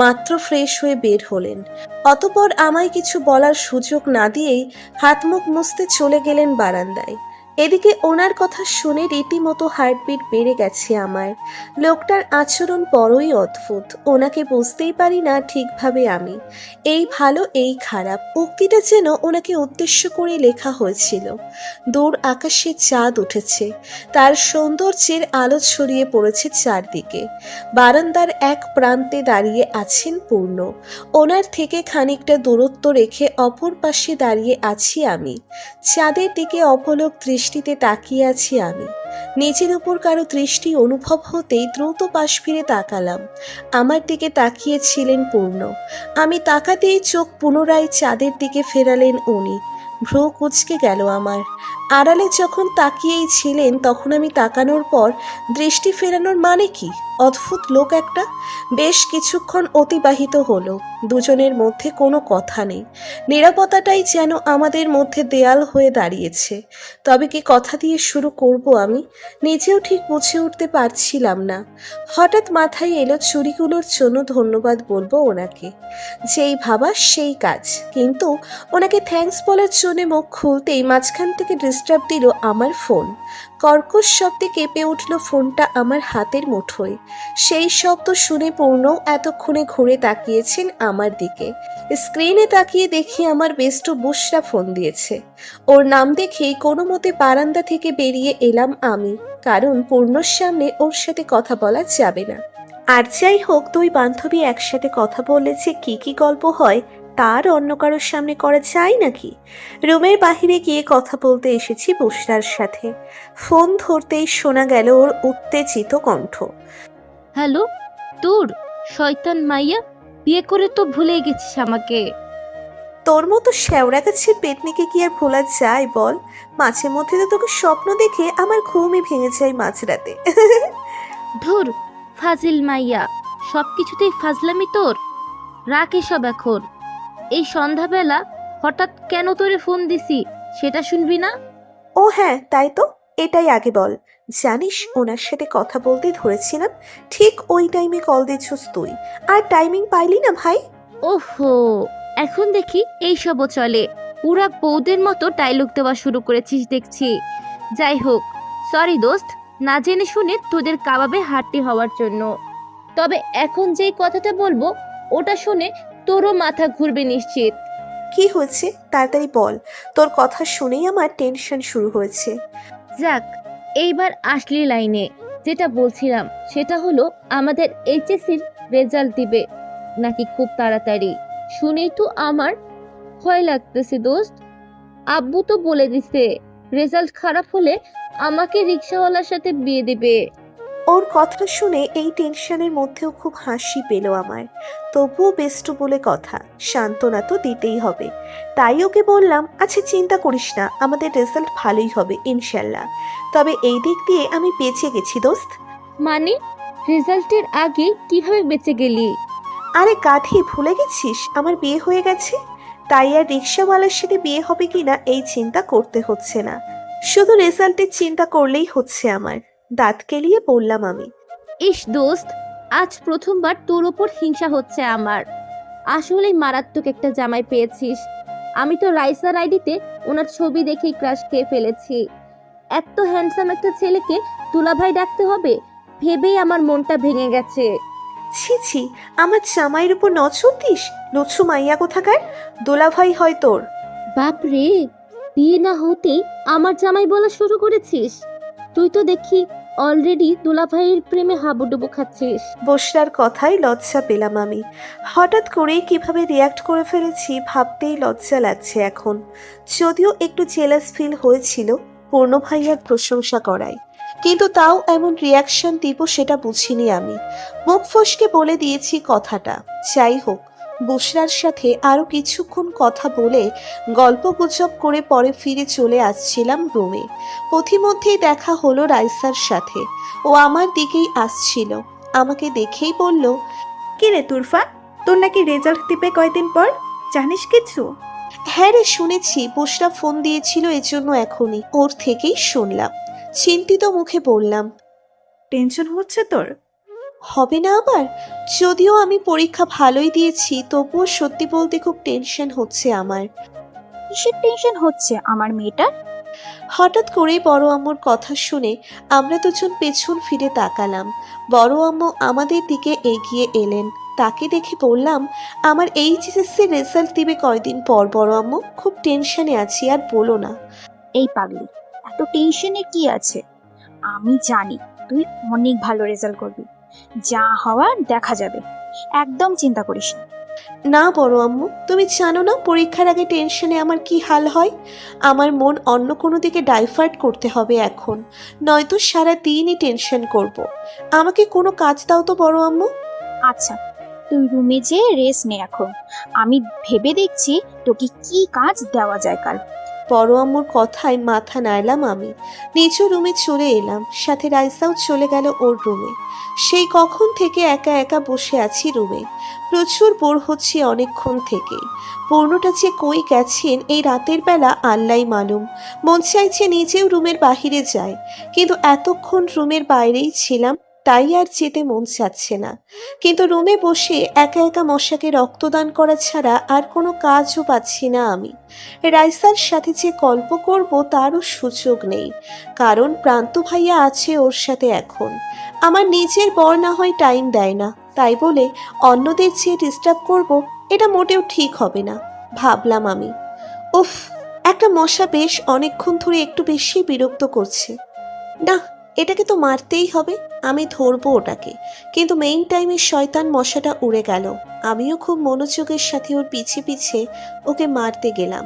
মাত্র ফ্রেশ হয়ে বের হলেন। অতঃপর আমায় কিছু বলার সুযোগ না দিয়েই হাত মুখ মুছতে চলে গেলেন বারান্দায়। এদিকে ওনার কথা শুনে রীতিমতো হার্টবিট বেড়ে গেছে আমার। লোকটার আচরণ বড়ই অদ্ভুত, ওনাকে বুঝতেই পারি না ঠিকভাবে আমি। এই ভালো এই খারাপ উক্তিটা যেন ওনাকে উদ্দেশ্য করে লেখা হয়েছিল। দূর আকাশে চাঁদ উঠেছে, তার সৌন্দর্যের আলো ছড়িয়ে পড়েছে চারদিকে। বারান্দার এক প্রান্তে দাঁড়িয়ে আছেন পূর্ণ, ওনার থেকে খানিকটা দূরত্ব রেখে অপর পাশে দাঁড়িয়ে আছি আমি। চাঁদের দিকে অপলক দৃষ্টি দৃষ্টিতে তাকিয়ে আছি আমি। নিজের উপর কারো দৃষ্টি অনুভব হতেই দ্রুত পাশ ফিরে তাকালাম। আমার দিকে তাকিয়েছিলেন পূর্ণ। আমি তাকাতেই চোখ পুনরায় চাঁদের দিকে ফেরালেন উনি। ভ্রু কুঁচকে গেল আমার। আড়ালে যখন তাকিয়েই ছিলেন তখন আমি তাকানোর পর দৃষ্টি ফেরানোর মানে কি? অদ্ভুত লোক একটা। বেশ কিছুক্ষণ অতিবাহিত হলো, দুজনের মধ্যে কোনো কথা নেই। নীরবতাটাই যেন আমাদের মধ্যে দেয়াল হয়ে দাঁড়িয়েছে। তবে কি কথা দিয়ে শুরু করব আমি নিজেও ঠিক বুঝে উঠতে পারছিলাম না। হঠাৎ মাথায় এলো চুড়িগুলোর জন্য ধন্যবাদ বলবো ওনাকে। যেই ভাবা সেই কাজ। কিন্তু ওনাকে থ্যাঙ্কস বলার জন্য মুখ খুলতেই মাঝখান থেকে ডিস্টার্ব দিল আমার ফোন। কর্কশ শব্দে কেঁপে উঠল ফোনটা আমার হাতের মুঠোয়। সেই শব্দ শুনে পূর্ণ এতক্ষণে ঘুরে তাকিয়েছেন আমার দিকে। স্ক্রিনে তাকিয়ে দেখি আমার বেস্ট বুশরা ফোন দিয়েছে। ওর নাম দেখেই কোনো মতে বারান্দা থেকে বেরিয়ে এলাম আমি, কারণ পূর্ণর সামনে ওর সাথে কথা বলা যাবে না। আর যাই হোক, দুই বান্ধবী একসাথে কথা বললে যে কি গল্প হয় তার অন্য কারোর সামনে করা যায় নাকি। রুমের বাহিরে গিয়ে কথা বলতে এসেছি বুশরার সাথে। ফোন ধরতেই শোনা গেল ওর উত্তেজিত কণ্ঠ। হ্যালো, তোর শয়তান মাইয়া, বিয়ে করে তো ভুলে গেছিস আমাকে। তোর মতো শ্যাওড়া গাছের পেটনিকে কি আর ভোলা যায় বল? মাঝে মধ্যে তো তোকে স্বপ্ন দেখে আমার ঘুমই ভেঙে যায় মাঝরাতে। ধুর, ফাজিল মাইয়া, সব কিছুতেই ফাজলামি তোর। রাখ এসব এখন। এই সন্ধ্যাবেলা হঠাৎ কেন তোরে ফোন দিছি সেটা শুনবি না? ও হ্যাঁ, তাই তো। এটাই আগে বল। জানিস, ওনার সাথে কথা বলতে ধরেছিলাম, ঠিক ওই টাইমে কল দিচ্ছস তুই। আর টাইমিং পাইলি না ভাই। ওহো, এখন দেখি এইসবও চলে। পুরা বউদের মতো ডায়লগ দেওয়া শুরু করেছিস দেখছি। যাই হোক, সরি দোস্ত, না জেনে শুনে তোদের কাবাবে হাড্ডি হওয়ার জন্য। তবে এখন যেই কথাটা বলবো ওটা শুনে তোরও মাথা ঘুরবে নিশ্চিত। কি হয়েছে তাড়াতাড়ি বল। তোর কথা শুনেই আমার টেনশন শুরু হয়েছে। যাক, এইবার আসলি লাইনে। যেটা বলছিলাম সেটা হলো, আমাদের এইচএসসির রেজাল্ট দিবে নাকি খুব তাড়াতাড়ি। শুনেই তো আমার ভয় লাগতেছে দোস্ত। আব্বু তো বলে দিছে রেজাল্ট খারাপ হলে আমাকে রিক্সাওয়ালার সাথে বিয়ে দিবে। ওর কথা শুনে এই টেনশনের মধ্যেও খুব হাসি পেল আমার। তবুও বেস্ট বলে কথা, সান্ত্বনা তো দিতেই হবে। তাই ওকে বললাম, আচ্ছা চিন্তা করিস না, আমাদের রেজাল্ট ভালোই হবে ইনশাল্লাহ। তবে এই দিক দিয়ে আমি বেঁচে গেছি দোস্ত। মানে, রেজাল্টের আগে কিভাবে বেঁচে গেলি? আরে গাধি, ভুলে গেছিস আমার বিয়ে হয়ে গেছে। তাই আর রিক্সাওয়ালার সাথে বিয়ে হবে কিনা এই চিন্তা করতে হচ্ছে না। শুধু রেজাল্টের চিন্তা করলেই হচ্ছে আমার। দাঁত কেলিয়ে বললাম আমি। ইস দোস্ত, আজ প্রথমবার তোর ওপর হিংসা হচ্ছে আমার। আসলেই মারাত্মক একটা জামাই পেয়েছিস। আমি তো রাইসার আইডিতে ওনার ছবি দেখেই ক্রাশ খেয়ে ফেলেছি। এত হ্যান্ডসাম একটা ছেলেকে দুলাভাই ডাকতে হবে ভেবেই আমার মনটা ভেঙে গেছে। ছি ছি, আমার জামাইয়ের উপর নজর দিস, লুচ্ছু মাইয়া কোথাকার। দোলাভাই হয় তোর। বাপ রে, বিয়ে না হতেই আমার জামাই বলা শুরু করেছিস। তুই তো দেখি অলরেডি দুলাভাইয়ের প্রেমে হাবুডুবু খাচ্ছিস। বসরার কথাই লজ্জা পেলাম আমি। হঠাৎ করেই কিভাবে রিয়াক্ট করে ফেলেছি ভাবতেই লজ্জা লাগছে এখন। যদিও একটু জেলাস ফিল হয়েছিল পূর্ণ ভাইয়ার প্রশংসা করায়, কিন্তু তাও এমন রিয়াকশন দিব সেটা বুঝিনি আমি। মুখ ফসকে বলে দিয়েছি কথাটা। যাই হোক, বুশরার সাথে আরো কিছুক্ষণ কথা বলে গল্পগুজব করে পরে ফিরে চলে আসছিলাম রুমে। পথিমধ্যেই দেখা হলো রাইসার সাথে। ও আমার দিকেই আসছিল। আমাকে দেখেই বলল, কি রে তুরফা, তোর নাকি রেজাল্ট দিবে কয়দিন পর, জানিস কিছু? হ্যাঁ রে, শুনেছি। বুশরা ফোন দিয়েছিল এজন্য এখনই ওর থেকেই শুনলাম। চিন্তিত মুখে বললাম, টেনশন হচ্ছে তোর? হবে না আবার? যদিও আমি পরীক্ষা ভালোই দিয়েছি, তবুও সত্যি বলতে খুব টেনশন হচ্ছে আমার। কিসের টেনশন হচ্ছে আমার মেয়েটার? হঠাৎ করেই বড় আম্মুর কথা শুনে আমরা দুজন পেছন ফিরে তাকালাম। বড় আম্মু আমাদের দিকে এগিয়ে এলেন। তাকে দেখে বললাম, আমার এইচএসসি রেজাল্ট দিবে কয়দিন পর বড় আম্মু, খুব টেনশনে আছি, আর বলো না। এই পাগলি, এত টেনশনের কি আছে? আমি জানি তুই অনেক ভালো রেজাল্ট করবি। যা হওয়ার দেখা যাবে, একদম চিন্তা করিস না। না বড় আম্মু, তুমি জানো না পরীক্ষার আগে টেনশনে আমার কি হাল হয়। আমার মন অন্য কোনো দিকে ডাইভার্ট করতে হবে এখন, নয়তো সারা দিনই টেনশন করব। আমাকে কোনো কাজ দাও তো বড় আম্মু। আচ্ছা, তুই রুমে যেয়ে রেস্ট নে এখন। আমি ভেবে দেখছি তোকে কি কাজ দেওয়া যায় কাল। বড় আম্মুর কথায় মাথা নাড়লাম আমি। নিচু রুমে চলে এলাম, সাথে রাইসাও চলে গেল ওর রুমে। সেই কখন থেকে একা একা বসে আছি রুমে, প্রচুর বোর হচ্ছে অনেকক্ষণ থেকে। পূর্ণটা যে কই গেছেন এই রাতের বেলা আল্লাই মালুম। মন চাইছে নিজেও রুমের বাহিরে যায়, কিন্তু এতক্ষণ রুমের বাইরেই ছিলাম, তাই আর যেতে মন চাচ্ছে না। কিন্তু রুমে বসে একা একা মশাকে রক্তদান করা ছাড়া আর কোনো কাজও পাচ্ছি না আমি। রাইসার সাথে যে গল্প করব তারও সুযোগ নেই, কারণ প্রান্ত ভাইয়া আছে ওর সাথে এখন। আমার নিজের বর না হয় টাইম দেয় না, তাই বলে অন্যদের যে ডিস্টার্ব করব এটা মোটেও ঠিক হবে না ভাবলাম আমি। উফ, একটা মশা বেশ অনেকক্ষণ ধরে একটু বেশি বিরক্ত করছে। না, এটাকে তো মারতেই হবে, আমি ধরবো ওটাকে। কিন্তু মেইন টাইমে শয়তান মশাটা উড়ে গেল। আমিও খুব মনোযোগের সাথে ওর পিছে পিছে ওকে মারতে গেলাম,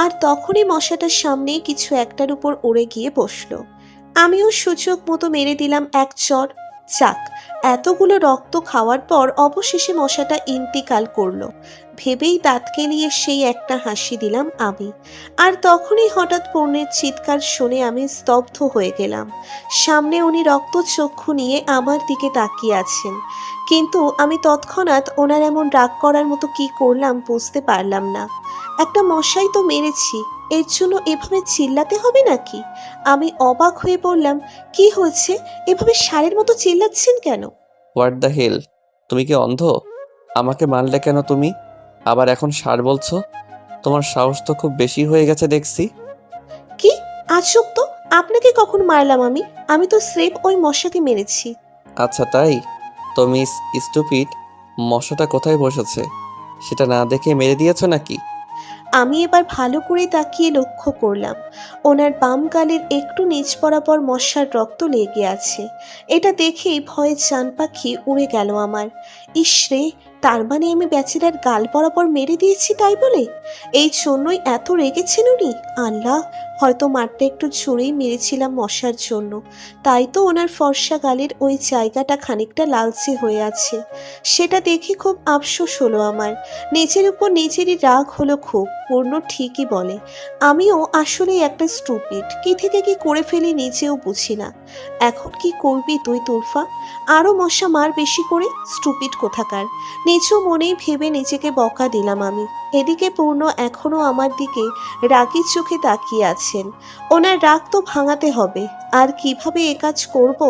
আর তখনই মশাটার সামনেই কিছু একটার উপর উড়ে গিয়ে বসলো। আমিও সুযোগ মতো মেরে দিলাম এক চড়। চাক, এতগুলো রক্ত খাওয়ার পর অবশেষে মশাটা ইন্তিকাল করলো ভেবেই দাঁত কেলিয়ে সেই একটা হাসি দিলাম আমি। আর তখনই হঠাৎ পূর্ণের চিৎকার শুনে আমি স্তব্ধ হয়ে গেলাম। সামনে উনি রক্তচক্ষু নিয়ে আমার দিকে তাকিয়ে আছেন, কিন্তু আমি তৎক্ষণাৎ ওনার এমন রাগ করার মতো কি করলাম বুঝতে পারলাম না। একটা মশাই তো মেরেছি, এর জন্য এভাবে চিল্লাতে হবে নাকি? আমি অবাক হয়ে বললাম, কি হয়েছে, এভাবে ষাঁড়ের মতো চিল্লাচ্ছেন কেন? হোয়াট দ্য হেল, তুমি কি অন্ধ? আমাকে মারলে কেন তুমি? আবার এখন সার বলছো? তোমার সাহস তো খুব বেশি হয়ে গেছে দেখছি। কি আজব তো, আপনাকে কখন মারলাম আমি? আমি তো স্রেফ ওই মশাকে মেরেছি। আচ্ছা তাই? তো মিস স্টুপিড, মশাটা কোথায় বসেছে সেটা না দেখে মেরে দিয়েছো নাকি? আমি এবার ভালো করে তাকিয়ে লক্ষ্য করলাম ওনার বাম গালের একটু নিচ বরাবর মশার রক্ত লেগে আছে। এটা দেখেই ভয়ে জান পাখি উড়ে গেল আমার। ইসরে, তার মানে আমি বেচারার গাল বরাবর মেরে দিয়েছি তাই বলে? এই জন্যই এত রেগেছেন উনি। আল্লাহ, হয়তো মারটা একটু জোরেই মেরেছিলাম মশার জন্য, তাই তো ওনার ফর্সা গালের ওই জায়গাটা খানিকটা লালচে হয়ে আছে। সেটা দেখে খুব আফসোস হলো আমার। নিজের উপর নিজেরই রাগ হলো খুব। পূর্ণ ঠিকই বলে, আমিও আসলে একটা স্টুপিড, কি থেকে কি করে ফেলি নিজেও বুঝি না। এখন কি করবি তুই তুরফা? আরো মশা মার বেশি করে, স্টুপিড কোথাকার। নিচু মনেই ভেবে নিজেকে বকা দিলাম আমি। এদিকে পূর্ণ এখনো আমার দিকে রাগী চোখে তাকিয়ে আছেন। ওনার রাগ তো ভাঙাতে হবে, আর কিভাবে এ কাজ করব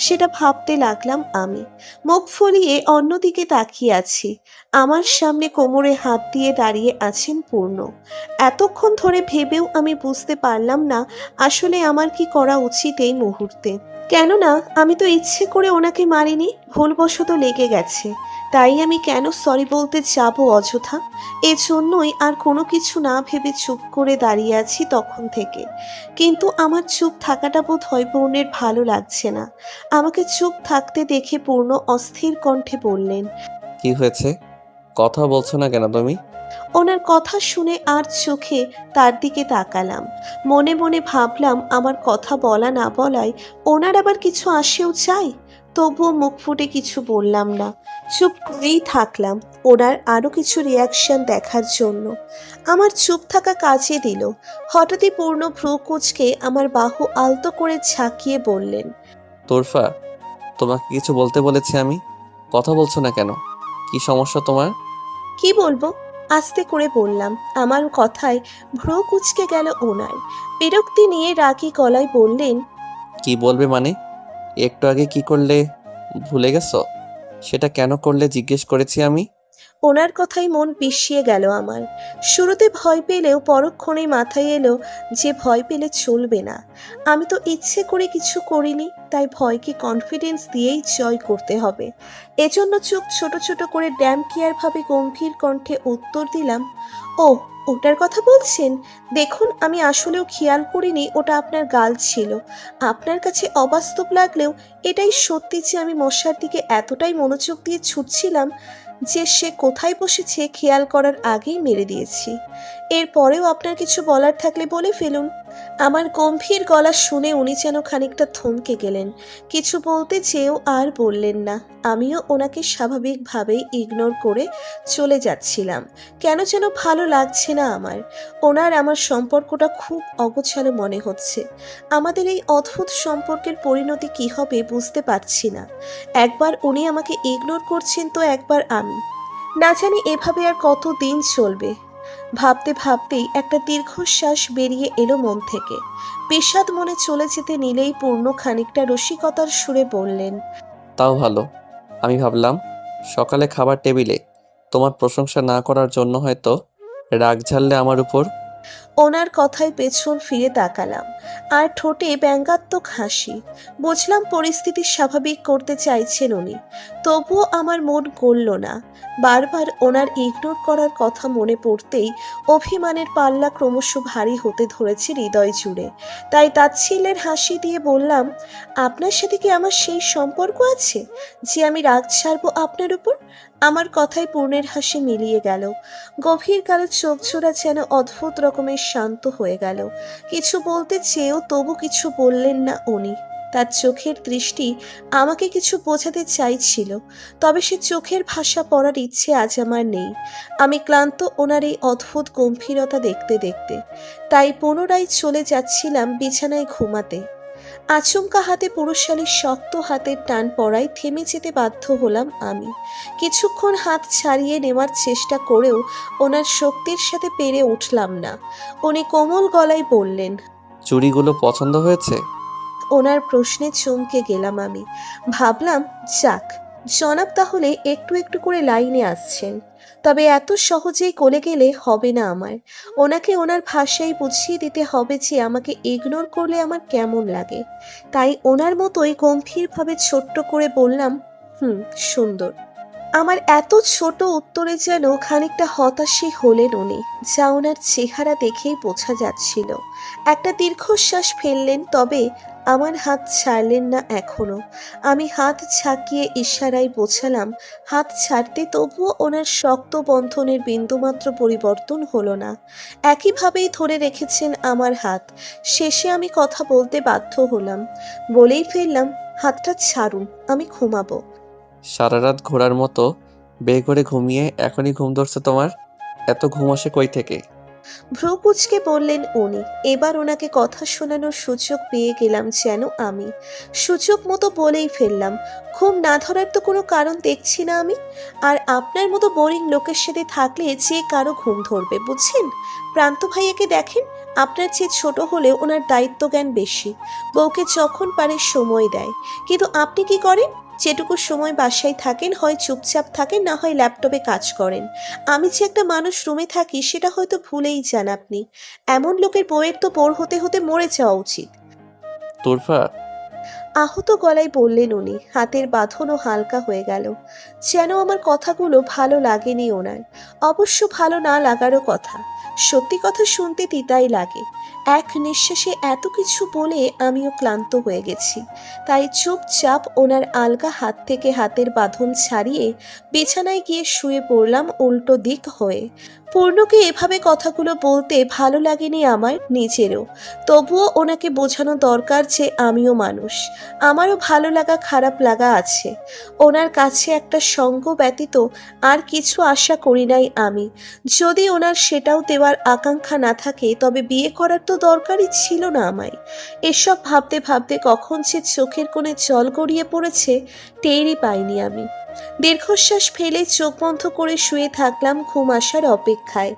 সেটা ভাবতে লাগলাম আমি। মুখ ফুলিয়ে অন্যদিকে তাকিয়ে আছি। আমার সামনে কোমরে হাত দিয়ে দাঁড়িয়ে আছেন পূর্ণ। এতক্ষণ ধরে ভেবেও আমি বুঝতে পারলাম না আসলে আমার কি করা উচিত এই মুহূর্তে। কেননা আমি তো ইচ্ছে করে ওনাকে মারিনি, ভুলবশত লেগে গেছে। তাই আমি কেন সরি বলতে যাব অযথা? এজন্যই আর কোনো কিছু না ভেবে চুপ করে দাঁড়িয়ে আছি তখন থেকে। কিন্তু আমার চুপ থাকাটা বোধ হয় পূর্ণের ভালো লাগছে না। আমাকে চুপ থাকতে দেখে পূর্ণ অস্থির কণ্ঠে বললেন, কি হয়েছে? কথা বলছো না কেন তুমি? ওনার কথা শুনে আর চোখে তার দিকে তাকালাম। মনে মনে ভাবলাম আমার কথা বলা না বলায় ওনার আবার কিছু আসেও চাই। তবুও মুখ ফুটে কিছু বললাম না, চুপ করেই থাকলাম ওনার আরও কিছু রিয়াকশন দেখার জন্য। আমার চুপ থাকা কাজে দিল। হঠাৎই পূর্ণ ভ্রু কুঁচকে আমার বাহু আলতো করে ঝাঁকিয়ে বললেন, তোরফা, তোমাকে কিছু বলতে বলেছি আমি, কথা বলছো না কেন? কি সমস্যা তোমার? কি বলবো? আস্তে করে বললাম। আমার কথায় ভ্রু কুঁচকে গেল ওনার। বিরক্তি নিয়ে রাগী গলায় বললেন, কি বলবে মানে? একটু আগে কি করলে ভুলে গেছো? সেটা কেন করলে জিজ্ঞেস করেছি আমি। ওনার কথাই মন পিষিয়ে গেল আমার। শুরুতে ভয় পেলেও পরক্ষণেই মাথায় এলো যে ভয় পেলে চলবে না। আমি তো ইচ্ছে করে কিছু করিনি, তাই ভয়কে কনফিডেন্স দিয়েই জয় করতে হবে। এজন্য চোখ ছোট ছোট করে ড্যাম কেয়ার ভাবে গম্ভীর কণ্ঠে উত্তর দিলাম, ও, ওটার কথা বলছেন? দেখুন, আমি আসলেও খেয়াল করিনি ওটা আপনার গাল ছিল। আপনার কাছে অবাস্তব লাগলেও এটাই সত্যি যে আমি মশার দিকে এতটাই মনোযোগ দিয়ে ছুটছিলাম যে সে কোথায় বসেছে খেয়াল করার আগেই মেরে দিয়েছি। এরপরেও আপনার কিছু বলার থাকলে বলে ফেলুন। আমার গম্ভীর গলা শুনে উনি যেন খানিকটা থমকে গেলেন, কিছু বলতে চেয়েও আর বললেন না। আমিও ওনাকে স্বাভাবিকভাবেই ইগনোর করে চলে যাচ্ছিলাম। কেন যেন ভালো লাগছে না আমার। ওনার আমার সম্পর্কটা খুব অগোছালো মনে হচ্ছে। আমাদের এই অদ্ভুত সম্পর্কের পরিণতি কী হবে বুঝতে পারছি না। একবার উনি আমাকে ইগনোর করছেন তো একবার আমি। না জানি এভাবে আর কত দিন চলবে। ভাবতে ভাবতেই একটা দীর্ঘশ্বাস বেরিয়ে এলো মন থেকে। বিষাদ মনে চলে যেতে নিলেই পূর্ণ খানিকটা রসিকতার সুরে বললেন, তাও ভালো। আমি ভাবলাম সকালে খাবার টেবিলে তোমার প্রশংসা না করার জন্য হয়তো রাগ ঝাড়লে আমার উপর। ওনার কথায় পেছন ফিরে তাকালাম, আর ঠোঁটে ব্যঙ্গাত্মক হাসি। বুঝলাম পরিস্থিতি স্বাভাবিক করতে চাইছেন উনি, তবুও আমার মন গলল না। বারবার ওনার ইগনোর করার কথা মনে পড়তেই অভিমানের পাল্লা ক্রমশ ভারী হতে ধরেছে হৃদয় জুড়ে। তাই তাচ্ছিল্যের হাসি দিয়ে বললাম, আপনার সাথে কি আমার সেই সম্পর্ক আছে যে আমি রাগ ছাড়বো আপনার উপর? আমার কথায় পূর্ণের হাসি মিলিয়ে গেল। গভীর কালো চোখজোড়া যেন অদ্ভুত রকমের শান্ত হয়ে গেল। কিছু বলতে চেয়েও তবু কিছু বললেন না উনি। তার চোখের দৃষ্টি আমাকে কিছু বোঝাতে চাইছিল, তবে সে চোখের ভাষা পড়ার ইচ্ছে আজ আমার নেই। আমি ক্লান্ত ওনার এই অদ্ভুত গম্ভীরতা দেখতে দেখতে। তাই পুনরায় চলে যাচ্ছিলাম বিছানায় ঘুমাতে। আচমকা হাতে পুরুষালীর শক্ত হাতের টান পড়ায় থেমে যেতে বাধ্য হলাম আমি। কিছুক্ষণ হাত ছাড়িয়ে নেওয়ার চেষ্টা করেও ওনার শক্তির সাথে পেরে উঠলাম না। উনি কোমল গলায় বললেন, চুড়িগুলো পছন্দ হয়েছে? ওনার প্রশ্নে চমকে গেলাম আমি। ভাবলাম, যাক, জনাব তাহলে একটু একটু করে লাইনে আসছেন। তবে এত সহজেই গলে গেলে হবে না আমার। ওনাকে ওনার ভাষায় বুঝিয়ে দিতে হবে যে আমাকে ইগনোর করলে আমার কেমন লাগে। তাই ওনার মতোই গম্ভীরভাবে ছোট্ট করে বললাম, সুন্দর। আমার এত ছোট উত্তরে যেন খানিকটা হতাশই হলেন উনি, যা ওনার চেহারা দেখেই বোঝা যাচ্ছিল। একটা দীর্ঘশ্বাস ফেললেন, তবে আমার হাত ছাড়লেন না এখনো। আমি হাত ঝাঁকিয়ে ইশারায় বোঝালাম হাত ছাড়তে, তবুও ওনার শক্ত বন্ধনের বিন্দুমাত্র পরিবর্তন হলো না। একইভাবেই ধরে রেখেছেন আমার হাত। শেষে আমি কথা বলতে বাধ্য হলাম, বলেই ফেললাম, হাতটা ছাড়ুন, আমি ঘুমাবো। সারা রাত ঘোড়ার মতো বে করে ঘুমিয়ে এখনই ঘুম ধরছে তোমার? এত ঘুম আসে কই থেকে? ভ্রু কুঁচকে বললেন উনি। এবার ওনাকে কথা শোনানোর সুযোগ পেয়ে গেলাম যেন আমি। সুযোগ মতো বলেই ফেললাম, ঘুম না ধরার তো কোনো কারণ দেখছি না আমি। আর আপনার মতো বোরিং লোকের সাথে থাকলে যে কারো ঘুম ধরবে, বুঝছেন? প্রান্ত ভাইয়াকে দেখেন, আপনার চেয়ে ছোট হলেও ওনার দায়িত্ব জ্ঞান বেশি। বউকে যখন পারে সময় দেয়। কিন্তু আপনি কি করেন? যেটুকু সময় বাসায় থাকেন, হয় চুপচাপ থাকেন, না হয় ল্যাপটপে কাজ করেন। আমি যে একটা মানুষ রুমে থাকি সেটা হয়তো ভুলেই যান আপনি। এমন লোকের বউয়ের তো বোর হতে হতে মরে যাওয়া উচিত। তুরফা, আহত গলায় বললেন উনি। হাতের বাঁধনও হালকা হয়ে গেল। যেন আমার কথাগুলো ভালো লাগেনি ওনার। অবশ্য ভালো না লাগারও কথা। সত্যি কথা শুনতে তিতাই লাগে। এক নিঃশ্বাসে এত কিছু বলে আমিও ক্লান্ত হয়ে গেছি। তাই চুপচাপ ওনার আলগা হাত থেকে হাতের বাঁধন ছাড়িয়ে বিছানায় গিয়ে শুয়ে পড়লাম উল্টো দিক হয়ে। পূর্ণকে এভাবে কথাগুলো বলতে ভালো লাগেনি আমার নিজেরও। তবুও ওনাকে বোঝানো দরকার যে আমিও মানুষ, আমারও ভালো লাগা খারাপ লাগা আছে। ওনার কাছে একটা সঙ্গ ব্যতীত আর কিছু আশা করি নাই আমি। যদি ওনার সেটাও দেওয়ার আকাঙ্ক্ষা না থাকে, তবে বিয়ে করার তো দরকারই ছিল না আমায়। এসব ভাবতে ভাবতে কখন যে চোখের কোণে জল গড়িয়ে পড়েছে টেরই পাইনি আমি। দীর্ঘশ্বাস ফেলে চোখ বন্ধ করে শুয়ে থাকলাম ঘুম আসার অপেক্ষায়।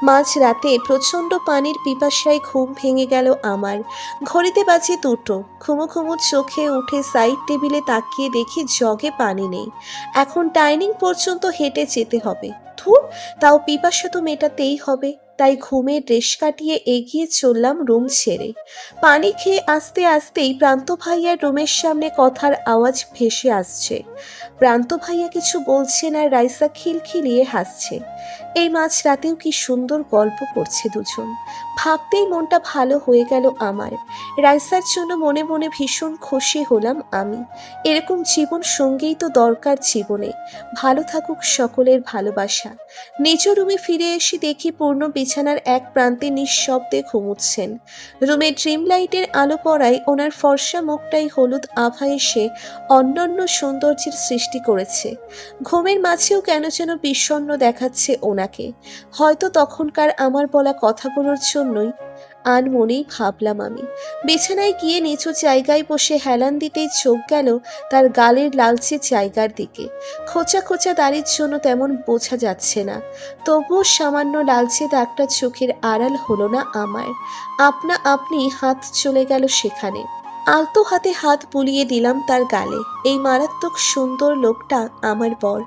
মাঝরাতে প্রচণ্ড পানির পিপাসায় ঘুম ভেঙে গেল আমার। ঘড়িতে বাজে 2টো। ঘুমো ঘুমো চোখে উঠে সাইড টেবিলে তাকিয়ে দেখি জগে পানি নেই। এখন ডাইনিং পর্যন্ত হেঁটে যেতে হবে। ধুর, তাও পিপাসা তো মেটাতেই হবে। তাই ঘুমের রেশ কাটিয়ে এগিয়ে চললাম রুম ছেড়ে। পানি খেয়ে আস্তে আস্তেই প্রান্ত ভাইয়ার রুমের সামনে কথার আওয়াজ ভেসে আসছে। প্রান্ত ভাইয়া কিছু বলছেন আর রাইসা খিলখিলিয়ে হাসছে। এই মাঝ রাতেও কি সুন্দর গল্প করছে দুজন। ভাবতেই মনটা ভালো হয়ে গেল আমার। রাইসার জন্য মনে মনে ভীষণ খুশি হলাম আমি। এরকম জীবন সঙ্গীই তো দরকার জীবনে। ভালো থাকুক সকলের ভালোবাসা। নিজ রুমে ফিরে এসে দেখি পূর্ণ বিছানার এক প্রান্তে নিঃশব্দে ঘুমুচ্ছেন। রুমে ড্রিম লাইটের আলো পড়ায় ওনার ফর্সা মুখটাই হলুদ আভা এসে অনন্য সৌন্দর্যের সৃষ্টি করেছে। ঘুমের মাঝেও কেন যেন বিষণ্ণ দেখাচ্ছে ওনাকে। হয়তো তখনকার আমার বলা কথাগুলোর জন্যই। আনমনেই ভাবলাম আমি। বিছানায় গিয়ে নিচু জায়গায় বসে হেলান দিতেই চোখ গেল তার গালের লালচে জায়গার দিকে। খোঁচা খোঁচা দাড়ির জন্য তেমন বোঝা যাচ্ছে না, তবুও সামান্য লালচে দাগটা চোখের আড়াল হলো না আমার। আপনা আপনি হাত চলে গেল সেখানে। আলতো হাতে হাত বুলিয়ে দিলাম তার গালে। এই মারাত্মক সুন্দর লোকটা আমার বর,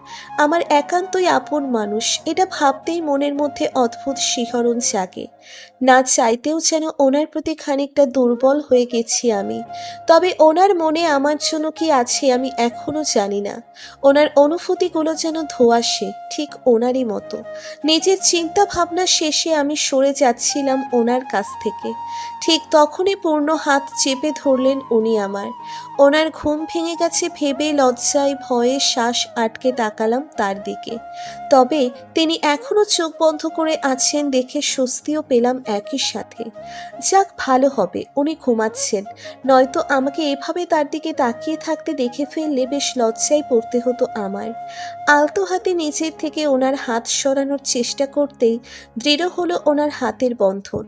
আমার একান্তই আপন মানুষ। এটা ভাবতেই মনের মধ্যে অদ্ভুত শিহরণ জাগে। না চাইতেও যেন ওনার প্রতি খানিকটা দুর্বল হয়ে গেছি আমি। তবে ওনার মনে আমার জন্য কি আছে আমি এখনো জানি না। ওনার অনুভূতিগুলো যেন ধোঁয়াশে, ঠিক ওনারই মতো। নিজের চিন্তা ভাবনা শেষে আমি সরে যাচ্ছিলাম ওনার কাছ থেকে। ঠিক তখনই পূর্ণ হাত চেপে ধরলেন উনি আমার। ওনার ঘুম ভেঙে গেছে ভেবে লজ্জায় ভয়ে শ্বাস আটকে তাকালাম তার দিকে। তবে তিনি এখনো চোখ বন্ধ করে আছেন দেখে স্বস্তিও পেলাম একই সাথে। যাক, ভালো হবে উনি ঘুমাচ্ছেন, নয়তো আমাকে এভাবে তার দিকে তাকিয়ে থাকতে দেখে ফেললে বেশ লজ্জায় পড়তে হতো আমার। আলতো হাতে নিচের থেকে ওনার হাত সরানোর চেষ্টা করতেই দৃঢ় হলো ওনার হাতের বন্ধন।